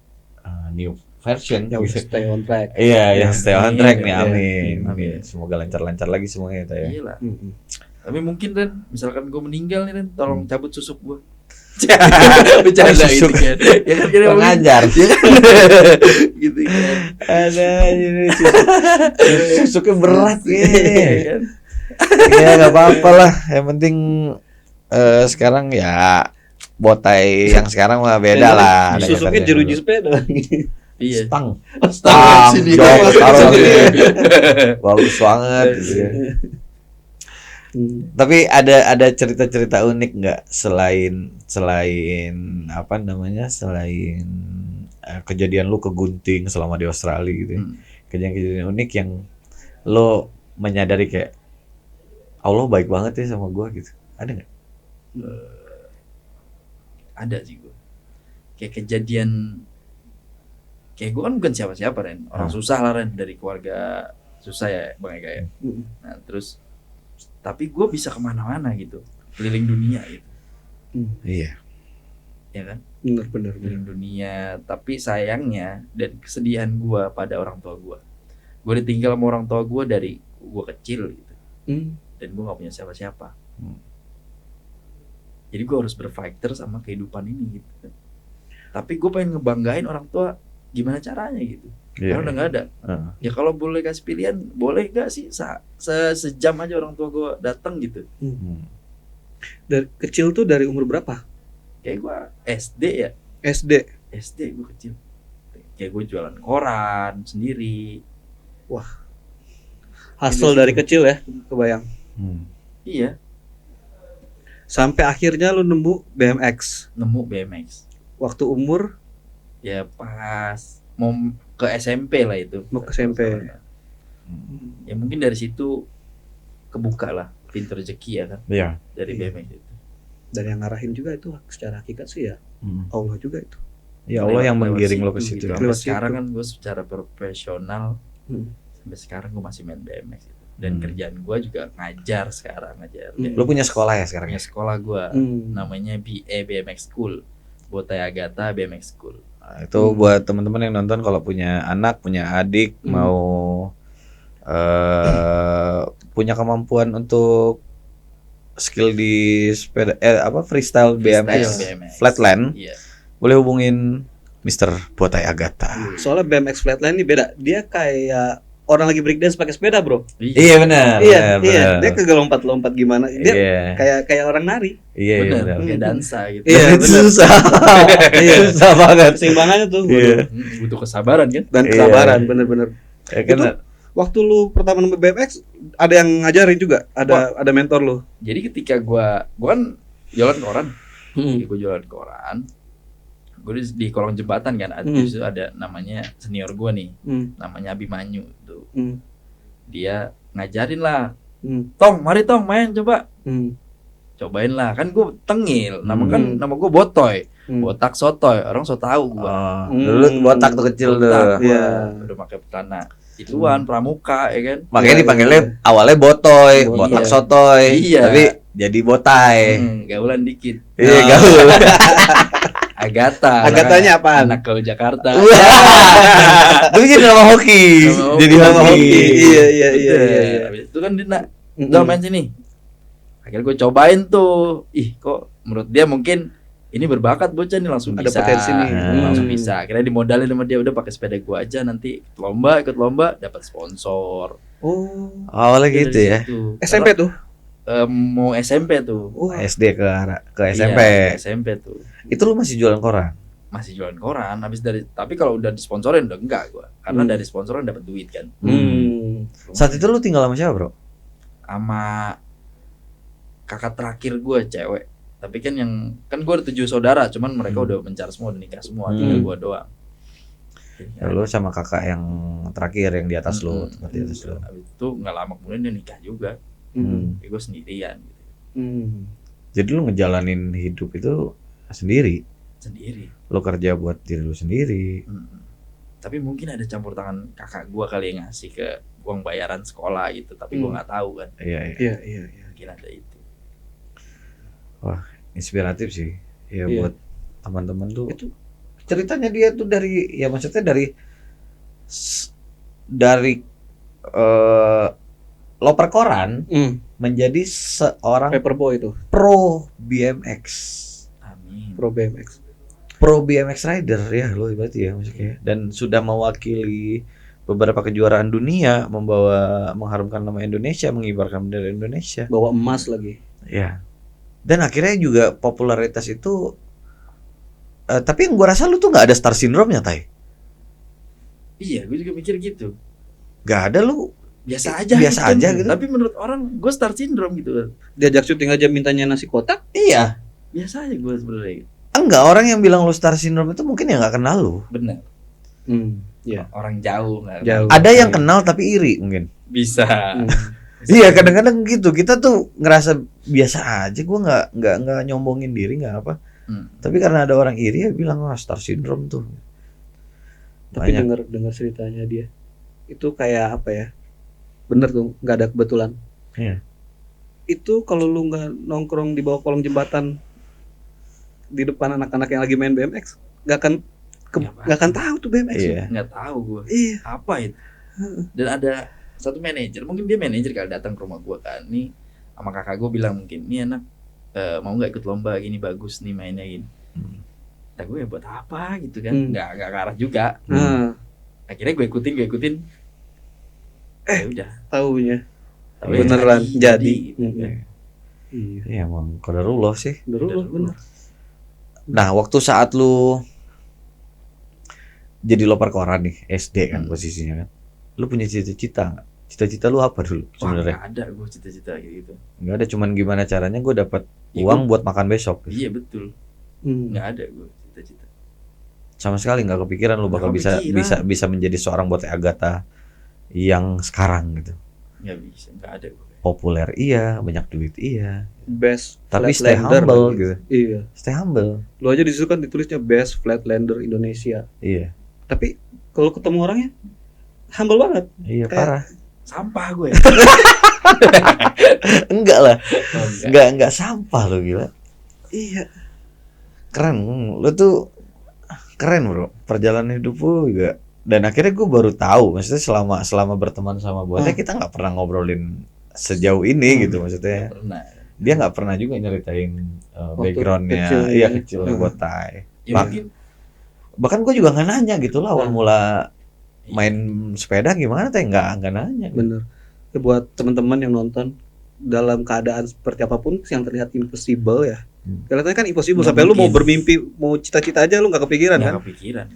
new version Yang gitu. stay on track. Iya, yang stay on track nih, Iya. amin. Amin. Amin. Semoga lancar-lancar lagi semuanya ya. Iya lah. Mm-mm. Tapi mungkin Ren, misalkan gue meninggal nih Ren, tolong Hmm. cabut susuk gue. Bercanda gitu Susuk. kan. Ya kan kira Kurang ajar. gitu kan. Ada ini susuknya berat Iya ya. kan? Ya nggak apa-apa lah. Yang penting sekarang ya Botai yang sekarang mah beda lah. Di susuknya jeruji sepeda. Iya. Stang. Stang Stang. sini. Jok, taruh Sini. sini. Bagus banget gitu ya. Tapi ada cerita-cerita unik nggak selain apa namanya selain kejadian lu kegunting selama di Australia gitu ya. Hmm. Kejadian-kejadian unik yang lo menyadari kayak Allah baik banget ya sama gua gitu, ada nggak? Ada sih gue. Kayak kejadian, kayak gue kan bukan siapa-siapa Ren, orang susah lah Ren, dari keluarga susah ya Bang Eka ya. Nah terus tapi gue bisa kemana-mana gitu, keliling dunia gitu, Iya. ya kan, Bener. keliling dunia. Tapi sayangnya dan kesedihan gue pada orang tua gue ditinggal sama orang tua gue dari gue kecil gitu, dan gue gak punya siapa-siapa. Jadi gue harus berfighter sama kehidupan ini gitu kan. Tapi gue pengen ngebanggain orang tua gimana caranya gitu, karena udah gak ada. Ya kalau boleh kasih pilihan, boleh gak sih sejam aja orang tua gue datang gitu. Dari kecil tuh dari umur berapa? Kayak gue SD ya, SD. gue kecil. Kayak gue jualan koran sendiri. Hustle dari kecil ya, kebayang. Iya, Sampai akhirnya lu nemu BMX. nemu BMX. Waktu umur Ya pas mau ke SMP lah itu. Mau ke SMP. Ya mungkin dari situ kebuka lah pintu rezeki ya kan, Iya. dari Iya. BMX itu. dan yang ngarahin juga itu secara hakikat sih ya Allah juga itu. Ya Allah yang Lewat menggiring lo ke situ situ. gitu. ya. Sampai Lewat sekarang situ. kan gue secara profesional, Hmm. sampai sekarang gue masih main BMX gitu. Dan kerjaan gue juga ngajar sekarang, ngajar BMX. Lo punya sekolah ya sekarang Punya ya? sekolah gue, Hmm. namanya BE BMX School, Botai Agatha BMX School. Nah, itu buat teman-teman yang nonton kalau punya anak, punya adik, mau punya kemampuan untuk skill di sepeda freestyle BMX, BMX. flatland, Iya. boleh hubungin Mr. Botai Agatha. Soalnya BMX flatland ini beda. Dia kayak orang lagi breakdance pakai sepeda, bro. Iya benar. Iya, benar, iya. benar. Dia kagak lompat-lompat gimana. Dia Iya. kayak orang nari. Iya, iya, Bener, benar. kayak dansa gitu. Iya, Itu benar. susah. Iya. Susah banget. Keseimbangannya tuh. Iya. Butuh kesabaran kan. Dan Iya. kesabaran, bener-bener. Ya kan, Itu waktu lu pertama nemu BMX, ada yang ngajarin juga? Ada mentor lu? Jadi ketika gua kan jualan koran, gue jualan koran, gue di kolong jembatan kan, ada di situ ada namanya senior gua nih, namanya Abimanyu tuh. Dia ngajarin lah, Tong, mari Tong main coba, cobain lah. Kan gue tengil, nama gue Botoy, botak sotoy, orang so tahu gua. dulu botak tuh kecil tuh. Botak, Iya. udah pakai celana ituan pramuka ya kan. Makanya Iya, dipanggilnya awalnya Botoy, Iya. botak sotoy, Iya. tapi jadi Botai. Gaulan dikit. Iya, Nah, gaul. Agatha. Agatanya apaan? Anak ke Jakarta. Tapi jadi nama hoki. Nama Jadi hoki. nama hoki. Iya. Habis itu kan dia udah main sini. Akhirnya gue cobain tuh. Ih, kok menurut dia mungkin ini berbakat bocah nih, langsung Ada bisa. potensi nih. Langsung bisa. Akhirnya dimodalin sama dia, udah pakai sepeda gue aja, nanti ikut lomba dapat sponsor. Oh, Awalnya Dari gitu ya. situ. SMP tuh. Mau SMP tuh. Wah. SD ke SMP. Iya, SMP tuh. Itu lu masih jualan koran? Masih jualan koran habis tapi kalau udah disponsorin udah enggak gua. Karena dari sponsoran dapat duit kan. Saat itu lu tinggal sama siapa, Bro? Sama kakak terakhir gua cewek. Tapi kan gua ada 7 saudara, cuman mereka udah mencar semua, udah nikah semua, tinggal gua doang. Ya, lu sama kakak yang terakhir yang di atas lu, tempat di atas lu. Habis itu nggak lama kemudian dia nikah juga. Tapi gua sendirian gitu. Jadi lu ngejalanin hidup itu sendiri. Sendiri. Lu kerja buat diri lu sendiri. Tapi mungkin ada campur tangan kakak gua kali yang ngasih ke uang bayaran sekolah gitu, tapi gua nggak tahu kan. Iya. Mungkin ada itu. Wah, inspiratif sih. Ya Iya. buat teman-teman tuh. Itu Ceritanya dia tuh maksudnya dari loper koran menjadi seorang Paperboy itu, pro BMX. Amin. Pro BMX. Pro BMX rider ya lo berarti ya maksudnya. Dan sudah mewakili beberapa kejuaraan dunia, mengharumkan nama Indonesia, mengibarkan bendera Indonesia. Bawa emas lagi. Ya. Dan akhirnya juga popularitas itu tapi yang gua rasa lu tuh nggak ada star syndrome-nya, Tai. Iya, gue juga mikir gitu. Gak ada lu. Biasa aja gitu. Tapi menurut orang gue star syndrome gitu kan. Diajak syuting aja mintanya nasi kotak. Iya. Biasa aja gue sebenarnya. Enggak, orang yang bilang lu star syndrome itu mungkin ya nggak kenal lu. Bener. Iya. Orang jauh nggak. Jauh. Ada yang kenal tapi iri mungkin. Bisa. Iya, kadang-kadang gitu. Kita tuh ngerasa biasa aja. Gua nggak nyombongin diri, nggak apa. Tapi karena ada orang iri ya bilang wah star syndrome tuh. Tapi dengar ceritanya dia itu kayak apa ya? Bener tuh, nggak ada kebetulan. Iya. Itu kalau lu nggak nongkrong di bawah kolong jembatan di depan anak-anak yang lagi main BMX, nggak akan tahu tuh BMX. Iya. Nggak tahu gue. Iya. Apa itu? Dan ada satu manajer, mungkin dia manajer kali datang ke rumah gue kan. Nih sama kakak gue bilang mungkin, nih anak mau nggak ikut lomba gini, bagus nih mainnya gini. Kata gue ya buat apa gitu kan? Nggak ke arah juga. Akhirnya gue ikutin. Ya udah. Taunya Tahu beneran jadi. gitu kan. Iya. Iya, emang qadarullah sih. Bener. Nah, waktu saat lu jadi loper koran nih, SD kan posisinya kan. Lu punya cita-cita nggak? Cita-cita lu apa dulu Wah, sebenarnya? nggak ada gue cita-cita kayak gitu. Nggak ada, cuman gimana caranya gue dapat uang buat makan besok. Iya betul. Nggak ada gue cita-cita. Sama sekali nggak kepikiran lu bakal Nggak kepikiran. bisa menjadi seorang Bote Agatha yang sekarang gitu. Nggak bisa, nggak ada gue. Populer iya, banyak duit iya. Best Tapi stay flatlander humble lagi. gitu. Iya. Stay humble. Lu aja di situ kan ditulisnya Best Flatlander Indonesia. Iya. Tapi kalau ketemu orangnya humble banget. Iya, Kayak- parah. Sampah gue. Enggak lah. Oh, enggak. Enggak sampah lo gila. Iya. Keren. Lu tuh keren, Bro. Perjalanan hidup lu juga. Dan akhirnya gue baru tahu, maksudnya selama berteman sama Bote kita nggak pernah ngobrolin sejauh ini gitu maksudnya. Nggak pernah. Dia nggak pernah juga nyeritain backgroundnya, kecil. iya kecilnya Botai. Ya, mungkin Bahkan gue juga nggak nanya gitu lah awal mula main sepeda gimana teh nggak nanya. Bener. Ya, buat teman-teman yang nonton dalam keadaan seperti apapun yang terlihat impossible ya. Kelihatannya kan impossible Nggak sampai lu mau mungkin. bermimpi, mau cita-cita aja lu nggak kepikiran kan? nggak kepikiran.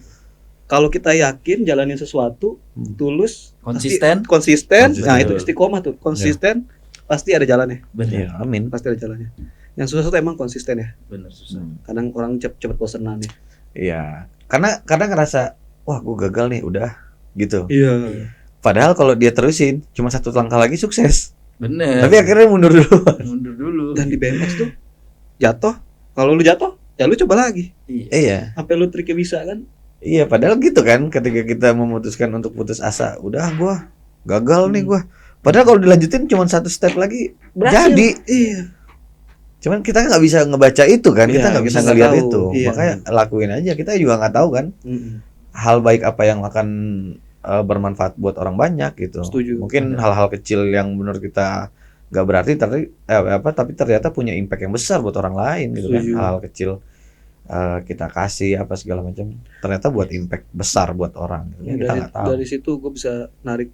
Kalau kita yakin jalanin sesuatu tulus, Konsisten. konsisten, nah Konsisten. itu istiqomah tuh, konsisten pasti ada jalannya, Bener. Iya, amin. pasti ada jalannya. Yang susah tuh emang konsisten ya. Bener susah. Kadang orang cepet bosenan ya. Iya, karena ngerasa wah gue gagal nih udah gitu. Iya. Padahal kalau dia terusin cuma satu langkah lagi sukses. Bener. Tapi akhirnya mundur dulu. mundur dulu. Dan di BMX tuh jatuh, kalau lu jatuh, ya lu coba lagi. Iya. Iya. Sampai lu triknya bisa kan? Iya, padahal gitu kan ketika kita memutuskan untuk putus asa, udah gua gagal nih gua. Padahal kalau dilanjutin cuma satu step lagi Berhasil. jadi. Iya. Cuman kita nggak bisa ngebaca itu kan, kita Iya, nggak bisa kita nggak ngelihat tahu. itu, Iya. makanya lakuin aja. Kita juga nggak tahu kan hal baik apa yang akan bermanfaat buat orang banyak gitu. Setuju. Mungkin hal-hal kecil yang menurut kita nggak berarti, tapi ternyata punya impact yang besar buat orang lain gitu kan. Setuju. Hal-hal kecil kita kasih apa segala macam, ternyata buat impact besar buat orang. Gitu. Kita nggak tahu. Dari situ gue bisa narik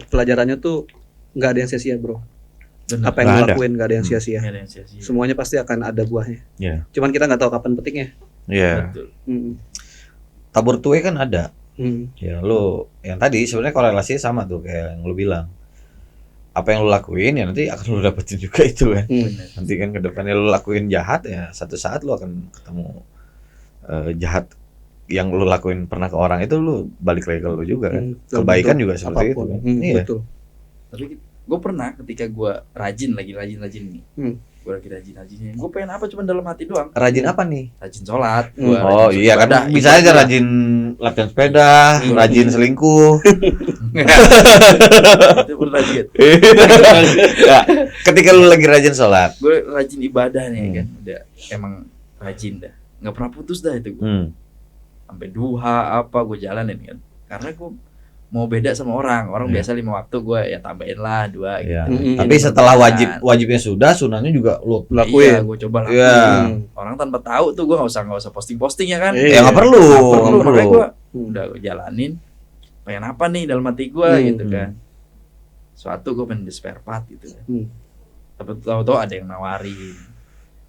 pelajarannya tuh nggak ada yang sia-sia bro. Bener. Apa yang Nggak lo ada. lakuin nggak ada yang sia-sia. Nggak ada yang sia-sia. Semuanya pasti akan ada buahnya. Iya. Cuman kita nggak tahu kapan petiknya. Iya. Betul. Tabur tuai kan ada. Hmm. Ya lo yang tadi sebenarnya korelasinya sama tuh kayak yang lo bilang. Apa yang lo lakuin ya nanti akan lo dapetin juga itu kan. Bener. Nanti kan ke depannya lo lakuin jahat ya satu saat lo akan ketemu jahat yang lo lakuin pernah ke orang itu lo balik lagi ke lo juga kan. Kebaikan juga seperti itu kan. Iya. Betul. Tapi gue pernah ketika gue rajin nih, gue lagi rajinnya, gue pengen apa cuma dalam hati doang, Rajin apa nih? rajin sholat. Oh iya kan bisa aja rajin latihan sepeda, rajin selingkuh. Itu pun rajin. Ya, ketika lu lagi rajin sholat. Gue rajin ibadah nih kan, udah emang rajin dah, nggak pernah putus dah itu gue. Sampai duha apa gue jalanin kan, karena gue mau beda sama orang biasa 5 waktu, gue ya tambahin lah 2 gitu. Iya. Mm-mm. Tapi setelah wajibnya sudah, sunahnya juga lu Iya, Lakuin. gue coba lakuin. Iya. Orang tanpa tahu tuh gue nggak usah posting ya kan. Iya. Ya nggak perlu. Makanya gue udah jalanin. Pengen apa nih dalam hati gue gitu kan. Suatu gue pengen di spare part gitu kan. Tapi tahu-tahu ada yang nawarin.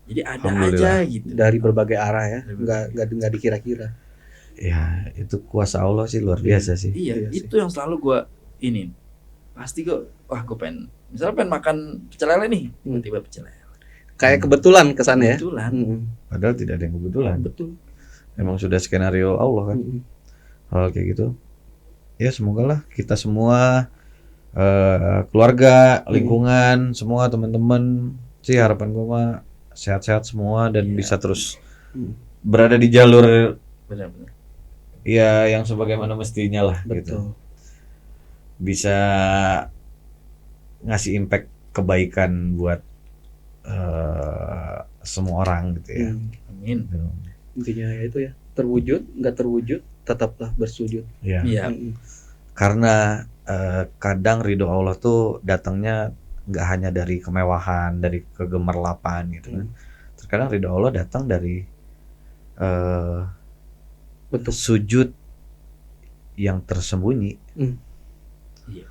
Jadi ada Alhamdulillah. aja gitu. Dari berbagai arah ya, Dari nggak dikira-kira. Ya itu kuasa Allah sih luar biasa sih. Iya, Iya sih. itu yang selalu gue ini. Pasti gue pengen, misalnya pengen makan pecel lele nih, tiba-tiba pecel lele. Kayak kebetulan kesannya ya. Kebetulan. Padahal tidak ada yang kebetulan. Betul. Emang sudah skenario Allah kan. Hal kayak gitu. Ya semoga lah kita semua keluarga, lingkungan, semua teman-teman sih harapan gue mah sehat-sehat semua dan bisa terus berada di jalur Benar-benar. ya yang sebagaimana mestinya lah gitu. Betul. Bisa ngasih impact kebaikan buat semua orang gitu ya. Amin. Gitu. Intinya ya itu ya, terwujud nggak terwujud tetaplah bersujud. Ya. Iya. Karena kadang ridho Allah tuh datangnya nggak hanya dari kemewahan, dari kegemerlapan gitu kan. Terkadang ridho Allah datang dari Betul. sujud yang tersembunyi Iya.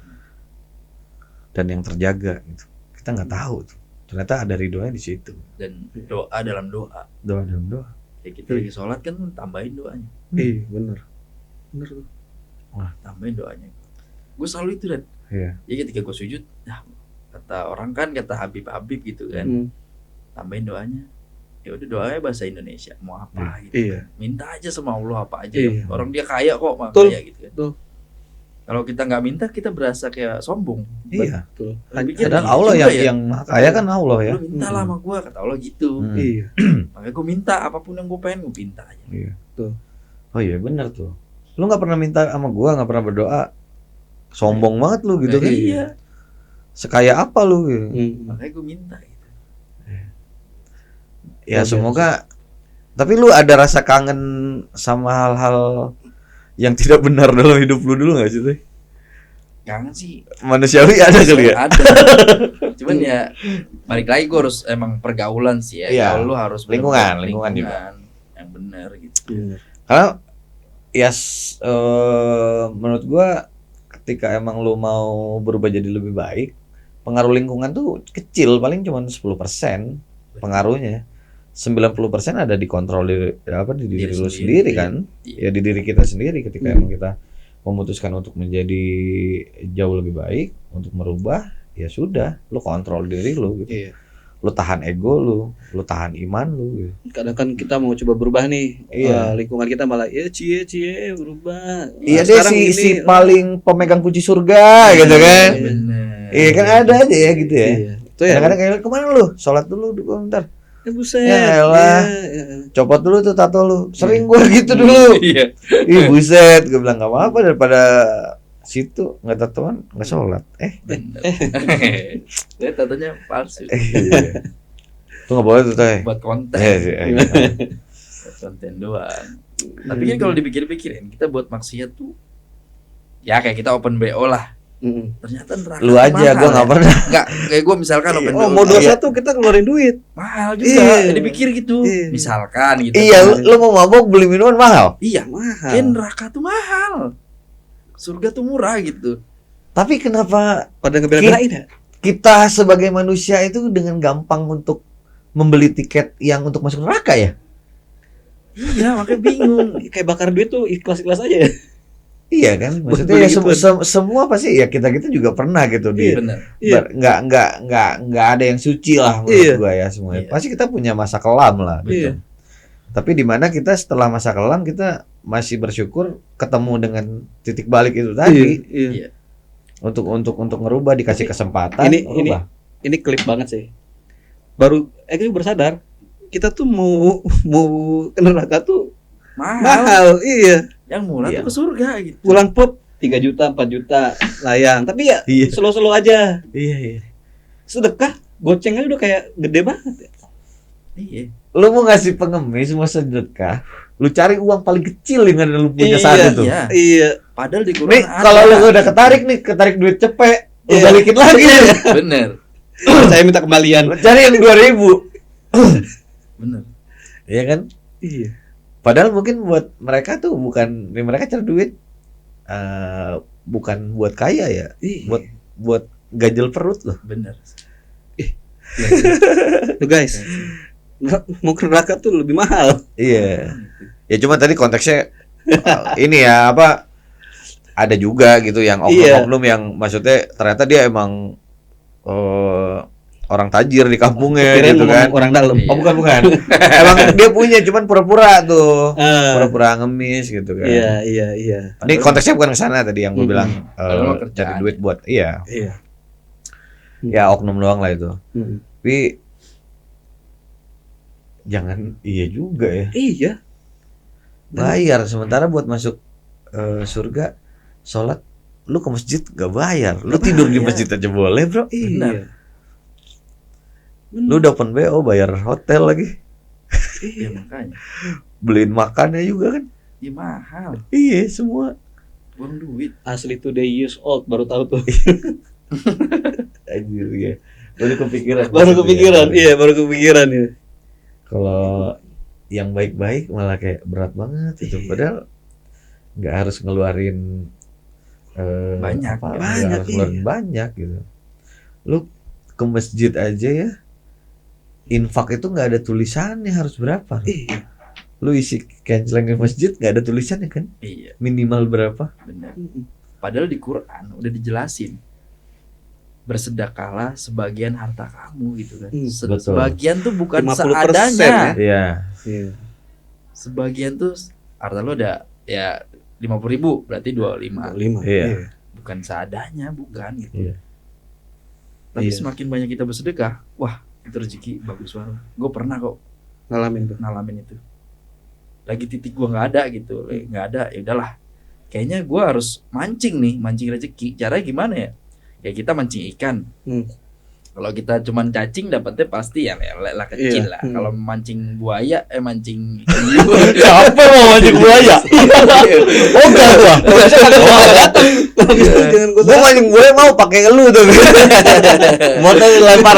dan yang terjaga gitu. Kita nggak tahu tuh. Ternyata ada ridhonya di situ. Dan doa dalam doa. Doa dalam doa. Ya kita lagi sholat kan tambahin doanya. Iya bener tuh. Tambahin doanya. Gue selalu itu dan. Iya. Ya ketika gue sujud, kata orang kan, kata Habib gitu kan. Tambahin doanya. Ya udah doanya bahasa Indonesia, mau apa gitu. Iya. Minta aja sama Allah apa aja. Iya. Orang dia kaya kok, Betul. kaya gitu kan. Betul. Kalau kita nggak minta, kita berasa kayak sombong. Iya. Betul. Lu pikir Kadang gitu Allah juga yang ya? yang maha kaya kan Allah ya. Lu minta lah sama gue, kata Allah gitu. Iya. Makanya gue minta apapun yang gue pengen, gue minta aja. Iya. Tuh. Oh iya benar tuh. Lu nggak pernah minta sama gua, nggak pernah berdoa. Sombong banget lu gitu kan. Iya. Sekaya apa lu gitu. Makanya gue minta gitu. Ya semoga. Tapi lu ada rasa kangen sama hal-hal yang tidak benar dalam hidup lu dulu nggak sih tuh? Kangen sih. Manusiawi ada kali ya. Ada. Cuman ya balik lagi gue harus emang pergaulan sih ya. Iya. Kalau lu harus Lingkungan bener-bener juga. yang benar gitu. Karena ya menurut gua ketika emang lu mau berubah jadi lebih baik, pengaruh lingkungan tuh kecil, paling cuma 10% pengaruhnya. 90% ada dikontrol di diri lu sendiri kan. Iya. Ya di diri kita sendiri ketika emang kita memutuskan untuk menjadi jauh lebih baik, untuk merubah, ya sudah, lu kontrol diri lu gitu. Iya. Lu tahan ego lu tahan iman lu gitu. Kadang kan kita mau coba berubah nih, Iya. lingkungan kita malah cie berubah. Iya Nah, deh sekarang si ini, paling pemegang kunci surga gitu kan. Iya. Bener. Iya kan ada aja ya gitu ya. Iya. Itu ya. Kadang-kadang kayak kemana lu? Sholat dulu bentar. Buset. Ya elah. Iya. Copot dulu tuh tato lu. Sering gua gitu dulu. Iya. Ih buset, gue bilang gak apa-apa daripada situ nggak tatoan nggak sholat. Bener. Dia tatonya palsu. Itu nggak boleh tuh teh. Buat konten. Buat konten doang. Tapi kan kalau dipikir-pikirin, kita buat maksiat tuh ya kayak kita open BO lah. Ternyata neraka Lu aja, gue nggak pernah. Enggak, kayak gue misalkan open BO. Mau dosa tuh kita ngeluarin duit. Mahal juga. Iya. Dipikir gitu. Iya. Misalkan gitu. Iya, lu mau mabok beli minuman mahal. Iya. Mahal. Kan neraka tuh mahal. Surga tuh murah gitu. Tapi kenapa Pada ngebela-belain ya? kita sebagai manusia itu dengan gampang untuk membeli tiket yang untuk masuk neraka ya? Iya, makanya bingung. Kayak bakar duit tuh ikhlas-ikhlas aja ya. Iya kan, maksudnya beli ya gitu. semua pasti ya kita juga pernah gitu di Bener. Iya. nggak ada yang suci lah menurut Iya. gua ya semuanya. Iya. Pasti kita punya masa kelam lah. Iya. Tapi di mana kita setelah masa kelam kita masih bersyukur ketemu dengan titik balik itu tadi Iya. untuk ngerubah, dikasih kesempatan. Ini ngerubah. ini klip banget sih. Baru bersadar kita tuh mau ke neraka tuh mahal. Iya. Yang murah Iya. tuh ke surga gitu. Pulang pop 3 juta, 4 juta layang. Tapi ya Iya. slow-slow aja. Iya. Sedekah goceng aja udah kayak gede banget ya. Iya. Lu mau ngasih pengemis mau sedekah, lu cari uang paling kecil yang ada lu punya Iya, saat itu. Iya. Iya. Padahal di Quran Nih ada. kalau lu udah ketarik duit cepet, lu Iya. balikin lagi. Bener. Saya minta kembalian. Lu cari yang 2.000. Bener. Iya kan? Iya. Padahal mungkin buat mereka tuh mereka cari duit bukan buat kaya ya, Iya. buat ganjel perut loh. Bener. Tuh guys. Mau ke neraka tuh lebih mahal. Iya. Ya cuma tadi konteksnya ini ya apa ada juga gitu yang oknum-oknum yang maksudnya ternyata dia emang orang tajir di kampungnya Kirain gitu kan. orang dalam. Iya. Oh bukan. Emang dia punya cuman pura-pura tuh. Ah. Pura-pura ngemis gitu kan. Iya. Ini konteksnya bukan ke sana tadi yang gue bilang Padahal cari kerjaan. duit buat iya. Iya. Ya oknum doang lah itu. Hmm. Tapi jangan iya juga ya. Iya. Bayar sementara buat masuk surga sholat lu ke masjid gak bayar. Lu Gak tidur di bayar. masjid aja boleh, Bro. Iya. Lu udah open BO bayar hotel lagi. Iya makanya. Beliin makannya juga kan. Iya mahal. Iya, semua. Buang duit. Asli today years old baru tahu tuh. Anjir ya. Baru kepikiran. Baru maksudnya. kepikiran. Iya, baru kepikiran ya. Kalau yang baik-baik malah kayak berat banget itu. Iya. Padahal nggak harus ngeluarin Banyak, nggak banyak, harus ngeluarin iya. banyak gitu. Lu ke masjid aja ya, infak itu nggak ada tulisannya harus berapa. Iya. Lu isi canceling di masjid nggak ada tulisannya kan, Iya. minimal berapa. Bener. Padahal di Quran udah dijelasin. Bersedekahlah sebagian harta kamu gitu kan. Betul. Sebagian tuh bukan 50% seadanya. Iya. Iya. Sebagian tuh harta lo ada ya 50.000 berarti 25. 5. Iya. Bukan seadanya, bukan gitu. Iya. Tapi Iya. semakin banyak kita bersedekah, wah itu rezeki bagus banget. Gue pernah kok Ngalamin tuh. ngalamin itu. Lagi titik gue nggak ada gitu, nggak ada. Ya udahlah, kayaknya gue harus mancing nih, mancing rezeki. Caranya gimana ya? Ya kita mancing ikan. Kalau kita cuman cacing dapatnya pasti ya lele lah kecil Iya. lah. Kalau mancing buaya, mancing Siapa mau mancing buaya? Oh enggak gua. Jangan Gua mancing buaya mau pakai elu tuh. Motor dilempar.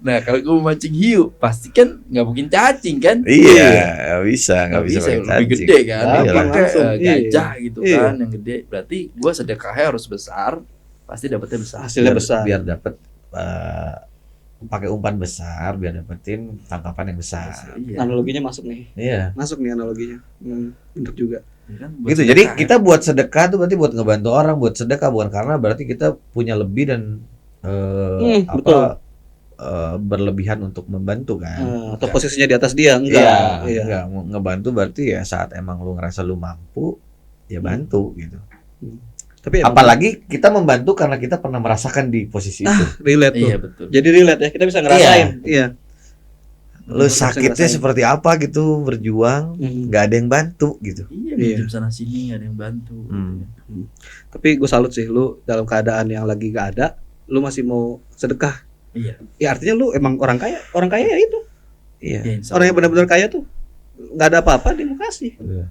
Nah kalau gue mancing hiu, pasti kan nggak mungkin cacing kan? Iya, nggak bisa Nggak bisa, pakai lebih cacing. gede kan? Iya Dia lah. pakai Langsung, gajah gitu Iya. kan, yang gede. Berarti gue sedekahnya harus besar, pasti dapetnya besar. Hasilnya besar. Biar dapat pakai umpan besar biar dapetin tangkapan yang besar. Iya. Analoginya masuk nih. Iya. Masuk nih analoginya. Bener juga. Ya kan, buat Gitu. Jadi sedekah, kita buat sedekah tuh berarti buat ngebantu orang, buat sedekah bukan karena berarti kita punya lebih dan betul. berlebihan untuk membantu kan. Atau posisinya di atas dia enggak. Iya, enggak mau ngebantu berarti ya saat emang lu ngerasa lu mampu ya bantu gitu. Tapi emang Apalagi kita membantu karena kita pernah merasakan di posisi itu. relate tuh. Iya betul. Jadi relate ya, kita bisa ngerasain. Iya. Lu Harus sakitnya ngerasain. seperti apa gitu, berjuang, nggak ada yang bantu gitu. Iya, Iya. minjem sana sini nggak ada yang bantu. Hmm. Tapi gue salut sih lu dalam keadaan yang lagi gak ada, lu masih mau sedekah. Iya. Ya artinya lu emang orang kaya. Orang kaya ya itu. Iya. Ya, insya Orang yang Allah. benar-benar kaya tuh nggak ada apa-apa dia mau kasih. Iya.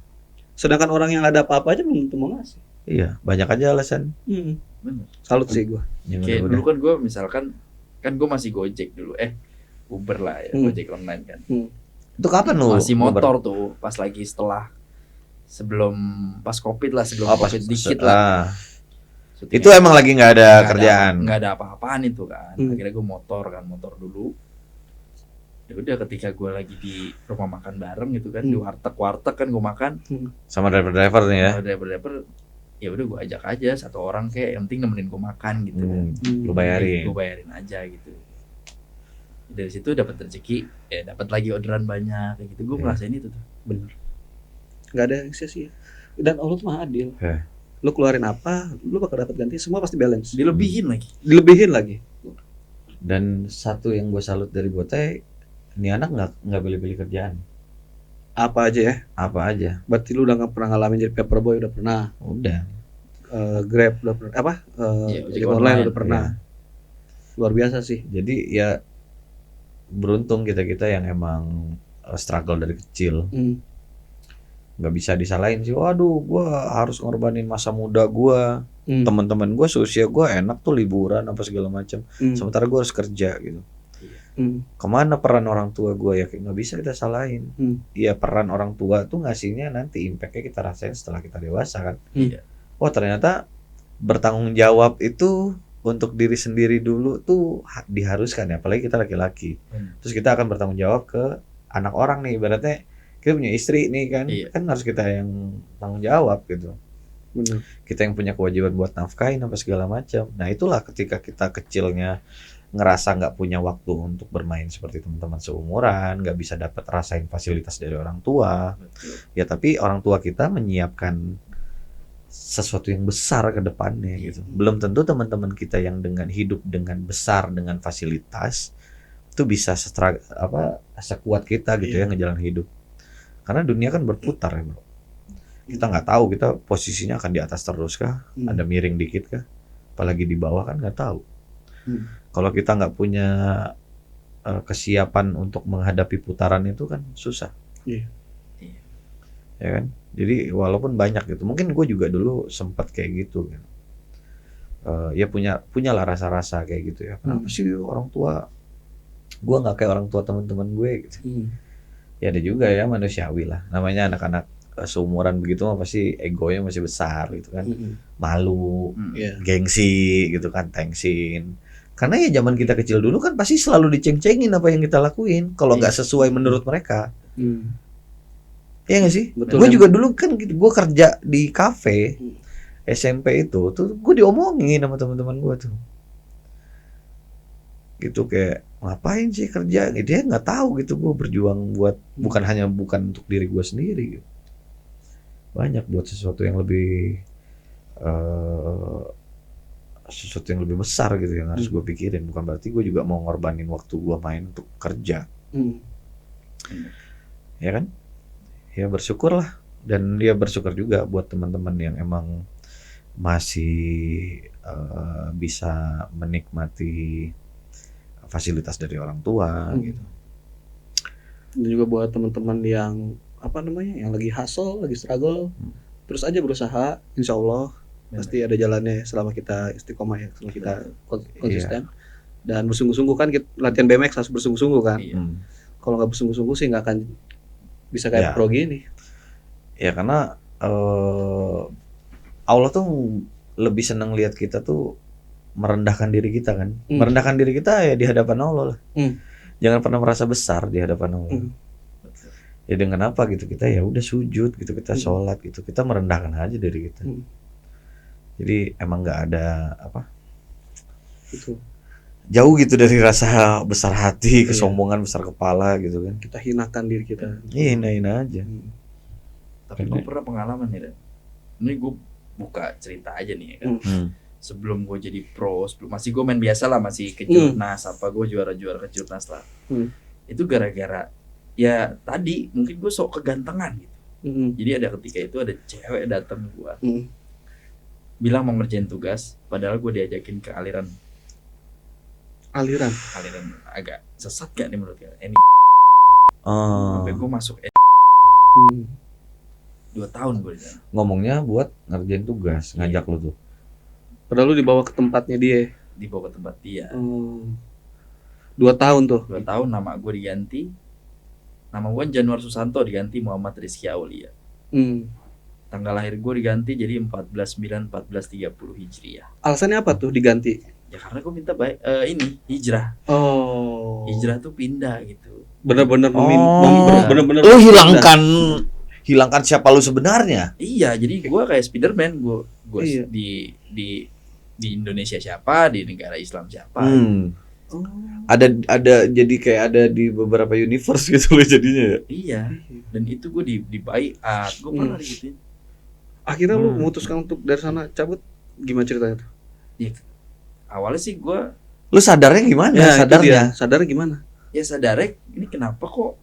Sedangkan orang yang nggak ada apa-apa aja belum tentu mau ngasih. Iya, banyak aja alasan. Bener. Salut sih gue. Yang Kayak udah-udah. dulu kan gue misalkan kan gue masih Gojek dulu, Uber lah ya, Gojek online kan. Itu kapan lu? Masih motor tuh pas lagi setelah sebelum pas Covid lah, sebelum Oh, pas Covid dikit lah. ah. Syuting Itu emang lagi nggak ada kerjaan. nggak ada apa-apaan itu kan. Akhirnya gue motor dulu. Ya udah ketika gue lagi di rumah makan bareng gitu kan, di warteg kan gue makan. Sama driver nih ya. Kalau driver ya udah gue ajak aja satu orang kayak yang penting nemenin gue makan gitu kan. Lu bayarin. Gue bayarin aja gitu. Dari situ dapat rezeki, ya dapat lagi orderan banyak kayak gitu. Gue ngerasain itu tuh. Bener. Nggak ada yang sia-sia. Dan Allah tuh maha adil. Lu keluarin apa, lu bakal dapat ganti. Semua pasti balance. Dilebihin lagi. Dilebihin lagi. Dan satu yang gue salut dari Botai, ini anak nggak pilih-pilih kerjaan. Apa aja ya. Apa aja. Berarti lu udah nggak pernah ngalamin jadi paperboy, udah pernah. Udah. Grab udah pernah. Iya, Ojek ojek online online, udah pernah. Luar biasa sih. Jadi ya beruntung kita yang emang struggle dari kecil. Nggak bisa disalahin sih. Waduh, gua harus ngorbanin masa muda gua. Teman-teman gua seusia gua enak tuh liburan apa segala macam. Sementara gua harus kerja gitu. Kemana peran orang tua gua ya nggak bisa kita salahin. Iya, peran orang tua tuh ngasihnya nanti impactnya kita rasain setelah kita dewasa kan. Iya. Wah, ternyata bertanggung jawab itu untuk diri sendiri dulu tuh diharuskan ya, apalagi kita laki-laki. Terus kita akan bertanggung jawab ke anak orang nih, ibaratnya kita punya istri nih kan, kan harus kita yang tanggung jawab gitu. Bener. Kita yang punya kewajiban buat nafkahin apa segala macam. Nah itulah ketika kita kecilnya ngerasa nggak punya waktu untuk bermain seperti teman-teman seumuran, nggak bisa dapat rasain fasilitas dari orang tua. Ya tapi orang tua kita menyiapkan sesuatu yang besar ke depannya gitu. Belum tentu teman-teman kita yang dengan hidup dengan besar dengan fasilitas itu bisa sekuat kita gitu ya ngejalan hidup. Karena dunia kan berputar ya bro. Kita nggak tahu kita posisinya akan di atas terus kah, ada miring dikit kah, apalagi di bawah kan nggak tahu. Kalau kita nggak punya kesiapan untuk menghadapi putaran itu kan susah. Ya kan. Jadi walaupun banyak gitu, mungkin gue juga dulu sempat kayak gitu kan. Ya punyalah rasa-rasa kayak gitu ya. Kenapa sih orang tua gue nggak kayak orang tua teman-teman gue gitu. Ya ada juga ya manusiawi lah. Namanya anak-anak seumuran begitu mah pasti egonya masih besar gitu kan. Malu, gengsi gitu kan, tengsin. Karena ya zaman kita kecil dulu kan pasti selalu diceng-cengin apa yang kita lakuin kalau nggak sesuai menurut mereka. Iya nggak sih? Gue juga dulu kan gitu, gue kerja di kafe SMP itu tuh gue diomongin sama teman-teman gue tuh. Gitu kayak ngapain sih kerja? Dia nggak tahu gitu gue berjuang buat bukan untuk diri gue sendiri. Gitu. Banyak buat sesuatu yang lebih besar gitu yang harus gue pikirin. Bukan berarti gue juga mau ngorbanin waktu gue main untuk kerja. Ya kan? Ya bersyukurlah, dan dia bersyukur juga buat teman-teman yang emang masih bisa menikmati fasilitas dari orang tua gitu. Dan juga buat teman-teman yang yang lagi hustle, lagi struggle, terus aja berusaha, insya Allah pasti ada jalannya selama kita istiqomah ya, selama kita konsisten dan bersungguh-sungguh kan. Latihan BMX harus bersungguh-sungguh kan. Kalau nggak bersungguh-sungguh sih nggak akan bisa kayak pro gini. Ya karena Allah tuh lebih senang lihat kita tuh merendahkan diri kita kan. Merendahkan diri kita ya di hadapan Allah lah. Jangan pernah merasa besar di hadapan Allah. Ya dengan apa gitu kita ya udah sujud gitu, kita sholat gitu, kita merendahkan aja diri kita. Jadi emang nggak ada jauh gitu dari rasa besar hati, kesombongan, besar kepala gitu kan. Kita hinakan diri kita. Hina-hina aja. Tapi gue pernah pengalaman nih, Dan. Ini gue buka cerita aja nih ya kan. Sebelum gue jadi pro, masih gue main biasa lah, masih ke jurnas gue juara kejurnas lah. Itu gara-gara ya tadi mungkin gue sok kegantengan gitu. Jadi ada ketika itu ada cewek datang ke gue, bilang mau ngerjain tugas, padahal gue diajakin ke aliran agak sesat gak nih menurut kalian? Sampai gue masuk 2 tahun gue di sana. Ngomongnya buat ngerjain tugas, ngajak lu tuh. Padahal lu dibawa ke tempatnya dia. Dibawa ke tempat dia. 2 tahun tuh. 2 tahun nama gue diganti. Nama gue Januar Susanto diganti Muhammad Rizky Aulia. Tanggal lahir gue diganti jadi 14/9/1430 Hijriah. Alasannya apa tuh diganti? Ya karena gue minta hijrah. Hijrah tuh pindah gitu. Bener-bener bener-bener lu hilangkan siapa lu sebenarnya. Iya, jadi gue kayak Spiderman, gue Iya. di Indonesia siapa, di negara Islam siapa. Ada jadi kayak ada di beberapa universe gitu loh jadinya ya. Iya. Dan itu gue di baiat, gue pernah digituin. Akhirnya lu memutuskan untuk dari sana cabut, gimana ceritanya tuh? Ya, awalnya sih gue Lu sadarnya gimana? Sadarnya gimana? ya sadarnya ini kenapa kok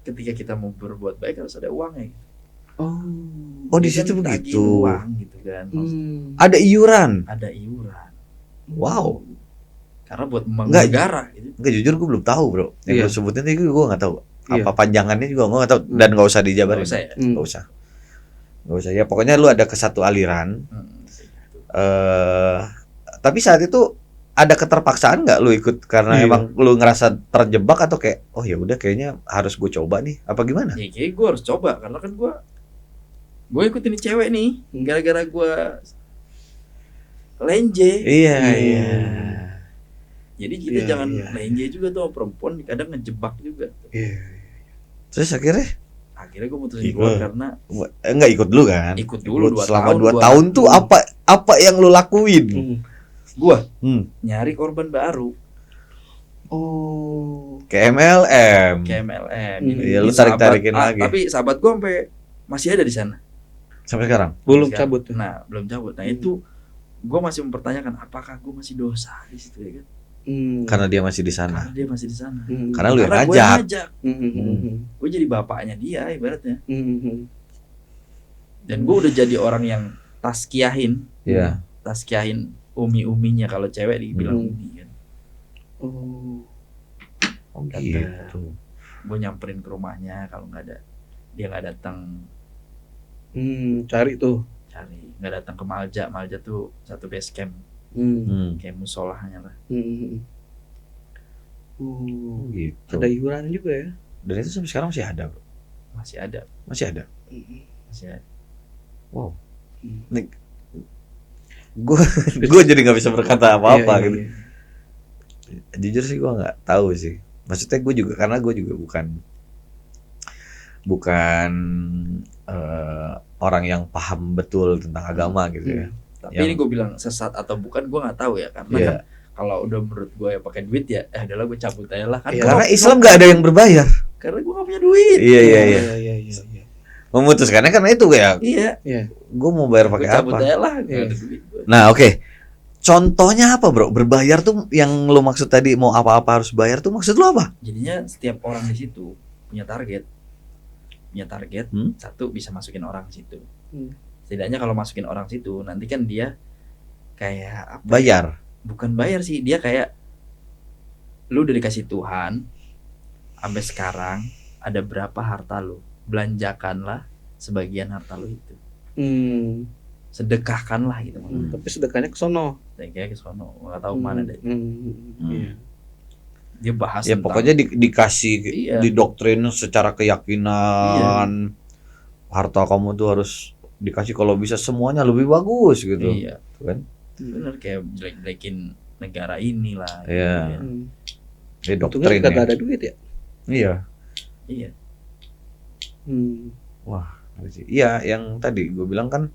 ketika kita mau berbuat baik harus ada uangnya gitu. Oh di Dia situ kan ditagih begitu. uang gitu kan. Ada iuran. Ada iuran. Wow. Karena buat membangun negara gitu. Enggak, jujur gue belum tahu bro. Yang Iya. lu sebutin tadi gue nggak tahu. Iya. Apa panjangannya juga gue nggak tahu. Dan nggak usah dijabarin. Nggak usah ya? Nggak usah. Nggak usah. Ya pokoknya lu ada ke satu aliran. Tapi saat itu ada keterpaksaan nggak lu ikut karena Iya. emang lu ngerasa terjebak atau kayak oh ya udah kayaknya harus gue coba nih apa gimana? Ya kayak gue harus coba karena kan gue ikutin nih cewek nih gara-gara gue lenje. Iya. Jadi kita jangan iya. lenje juga tuh sama perempuan, kadang ngejebak juga. Terus akhirnya Akhirnya gue mutusin keluar karena enggak ikut dulu kan? ikut dulu 2 selama tahun. 2 tahun tuh apa yang lu lakuin? Gue nyari korban baru. Ke MLM. Ke MLM. Iya, lu tarik-tarikin lagi. Tapi sahabat gue masih ada di sana. Sampai sekarang. Belum Sekarang. cabut tuh. Nah, belum cabut. Nah, itu gue masih mempertanyakan apakah gue masih dosa di situ ya kan? Karena dia masih di sana. Karena dia masih di sana. Karena lu yang gue ngajak. Gue jadi bapaknya dia ibaratnya. Dan gue udah jadi orang yang taskiyahin. Iya. Taskiyahin umi-uminya kalau cewek dibilang umi kan. Oh gitu. Gue nyamperin ke rumahnya kalau nggak ada dia nggak datang. Cari tuh. Nggak datang ke Malja tuh satu base camp kayak musolahnya lah. Gitu. Ada iuran juga ya. Dan itu sampai sekarang masih ada, bro. Masih ada. Masih ada. Wow. Nih, gue jadi nggak bisa berkata apa-apa gitu. Jujur sih gue nggak tahu sih. Maksudnya gue juga karena gue juga bukan orang yang paham betul tentang agama gitu ya. Tapi ini gue bilang sesat atau bukan gue nggak tahu ya karena kan kalau udah menurut gue ya pakai duit ya adalah gue cabut aja lah kan. Karena Islam nggak ada yang berbayar. Karena gue nggak punya duit. Iya. Memutuskannya karena itu ya. Iya. Gue mau bayar pakai apa? Cabut aja lah. Gak ada duit gue. Nah oke. Contohnya apa bro? Berbayar tuh yang lo maksud tadi mau apa-apa harus bayar tuh maksud lo apa? Jadinya setiap orang di situ punya target. Satu bisa masukin orang situ. Setidaknya kalau masukin orang situ nanti kan dia kayak apa? Bayar. Bukan bayar sih, dia kayak lu udah dikasih Tuhan sampai sekarang ada berapa harta lu, belanjakanlah sebagian harta lu itu. Sedekahkanlah gitu. Tapi sedekahnya ke sono. Kayak ke sono, enggak tahu mana deh. Dia bahas Ya tentang, pokoknya dikasih didoktrin secara keyakinan. Harta kamu tuh harus dikasih kalau bisa semuanya lebih bagus gitu. Iya. Kan? Bener kayak jelek-jelekin negara inilah. Iya. Gitu, Doktrin Untungnya ya. gak ada duit ya. Iya. Wah, iya yang tadi gue bilang kan,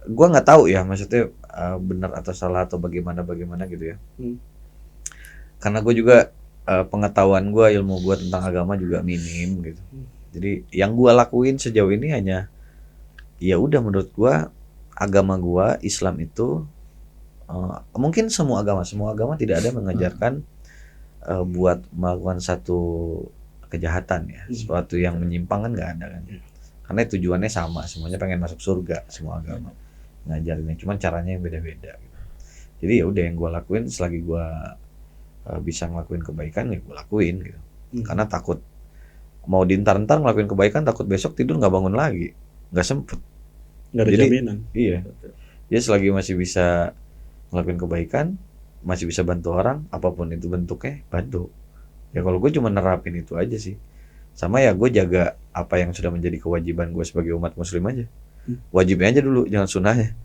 gue nggak tahu ya maksudnya benar atau salah atau bagaimana gitu ya. Karena gue juga pengetahuan gue, ilmu gue tentang agama juga minim gitu. Jadi yang gue lakuin sejauh ini hanya ya udah menurut gue agama gue Islam itu mungkin semua agama tidak ada mengajarkan buat melakukan satu kejahatan ya, sesuatu yang menyimpang kan nggak ada kan. Karena tujuannya sama, semuanya pengen masuk surga, semua agama ngajarinnya, cuman caranya yang beda-beda gitu. Jadi ya udah yang gue lakuin selagi gue bisa ngelakuin kebaikan ya gue lakuin gitu. Karena takut mau dintar-ntar ngelakuin kebaikan, takut besok tidur nggak bangun lagi, nggak sempet. Nggak ada Jadi, jaminan. Iya. Ya selagi masih bisa ngelakuin kebaikan, masih bisa bantu orang, apapun itu bentuknya, bantu. Ya kalau gue cuma nerapin itu aja sih. Sama ya gue jaga apa yang sudah menjadi kewajiban gue sebagai umat muslim aja. Wajibnya aja dulu, jangan sunnahnya.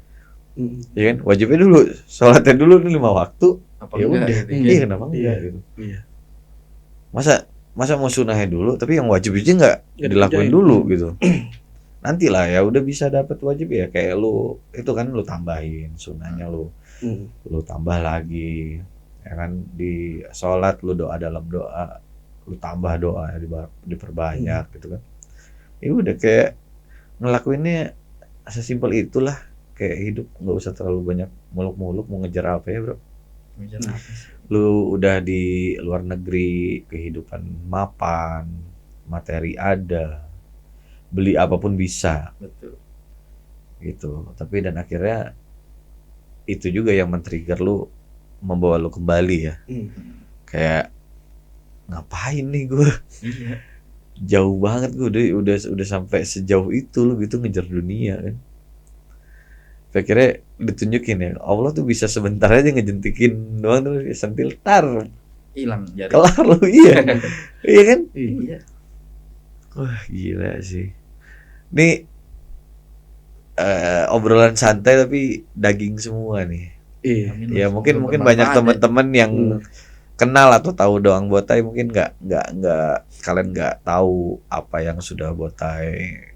Ya kan? Wajibnya dulu, sholatnya dulu 5 waktu. Apa Ya enggak udah. gitu kan? Iya, kenapa enggak gitu. Iya. Masa mau sunnahnya dulu, tapi yang wajib aja nggak Nggak dilakuin dikerjain. dulu gitu. Nanti lah ya udah bisa dapat wajib ya, kayak lu itu kan lu tambahin sunnahnya, lu tambah lagi ya kan, di sholat lu doa dalam doa, lu tambah doa diperbanyak gitu kan. Ya udah kayak ngelakuinnya sesimpel itulah, kayak hidup nggak usah terlalu banyak muluk-muluk mau ngejar apa ya bro. Ngejar apa sih? Lu udah di luar negeri, kehidupan mapan, materi ada, beli apapun bisa Betul. gitu. Tapi dan akhirnya itu juga yang men-trigger lu, membawa lu kembali ya. Kayak ngapain nih gue? Iya. Jauh banget gue udah sampai sejauh itu lu gitu ngejar dunia kan. Akhirnya ditunjukin ya, Allah tuh bisa sebentar aja ngejentikin doang tuh sentil tar Hilang jari. kelar lu. Iya. Iya kan? Iya. Wah gila sih. Nih obrolan santai tapi daging semua nih. Iya. Amin. Ya mungkin Semoga banyak bermanfaat ya. teman-teman yang kenal atau tahu doang Botai, mungkin nggak kalian nggak tahu apa yang sudah Botai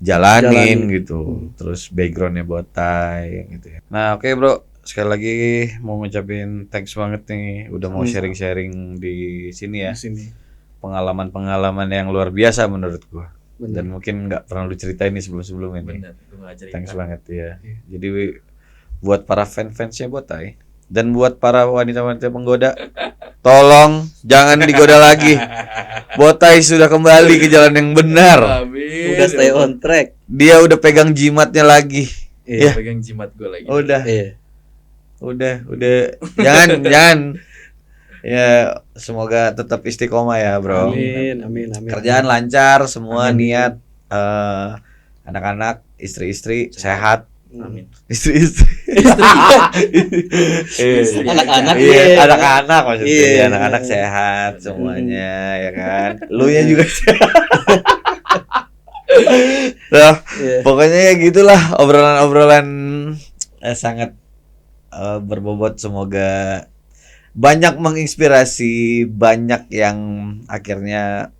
jalanin gitu. Terus backgroundnya Botai gitu ya. Nah oke bro, sekali lagi mau ngucapin thanks banget nih udah mau sharing-sharing di sini ya. Di sini. Pengalaman yang luar biasa menurut gua. Bener. Dan mungkin nggak pernah lu ceritain nih sebelum-sebelumnya nih. Bener, gue nggak cerita. Thanks banget ya. Jadi buat para fansnya Botai dan buat para wanita-wanita penggoda, tolong jangan digoda lagi. Botai sudah kembali ke jalan yang benar. Amin. Udah stay on track. Dia udah pegang jimatnya lagi. Iya. Ya. Pegang jimat gue lagi. Udah. Iya. Udah. Jangan. Ya, semoga tetap istiqomah ya, Bro. Amin. Kerjaan lancar, semua Amin. niat, anak-anak, istri-istri sehat. Amin. Istri-istri. Anak-anak. Iya, anak-anak maksudnya. Iya. Anak-anak sehat semuanya, ya kan. Lu nya juga sehat. Nah, Iya. pokoknya ya gitulah obrolan-obrolan sangat berbobot, semoga banyak menginspirasi, banyak yang akhirnya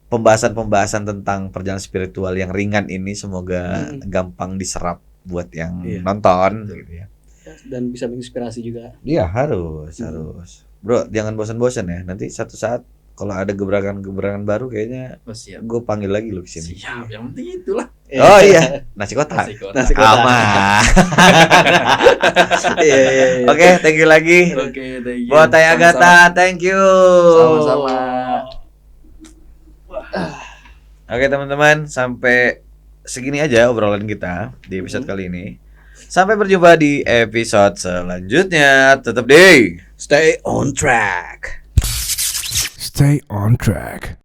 pembahasan-pembahasan tentang perjalanan spiritual yang ringan ini semoga gampang diserap buat yang nonton gitu ya. Dan bisa menginspirasi juga. Iya, harus. Bro, jangan bosan-bosan ya. Nanti satu saat kalau ada gebrakan-gebrakan baru kayaknya Oh, siap. gue panggil lagi lu kesini. Siap. Yang penting itulah. Oh iya, nasi kotak. Nasi kotak. Aman. Iya. Oke, thank you lagi. Oke, thank you. Buat Taya Agatha, thank you. Sama-sama. Oke teman-teman, sampai segini aja obrolan kita di episode kali ini. Sampai berjumpa di episode selanjutnya. Tetap di Stay on track. Stay on track.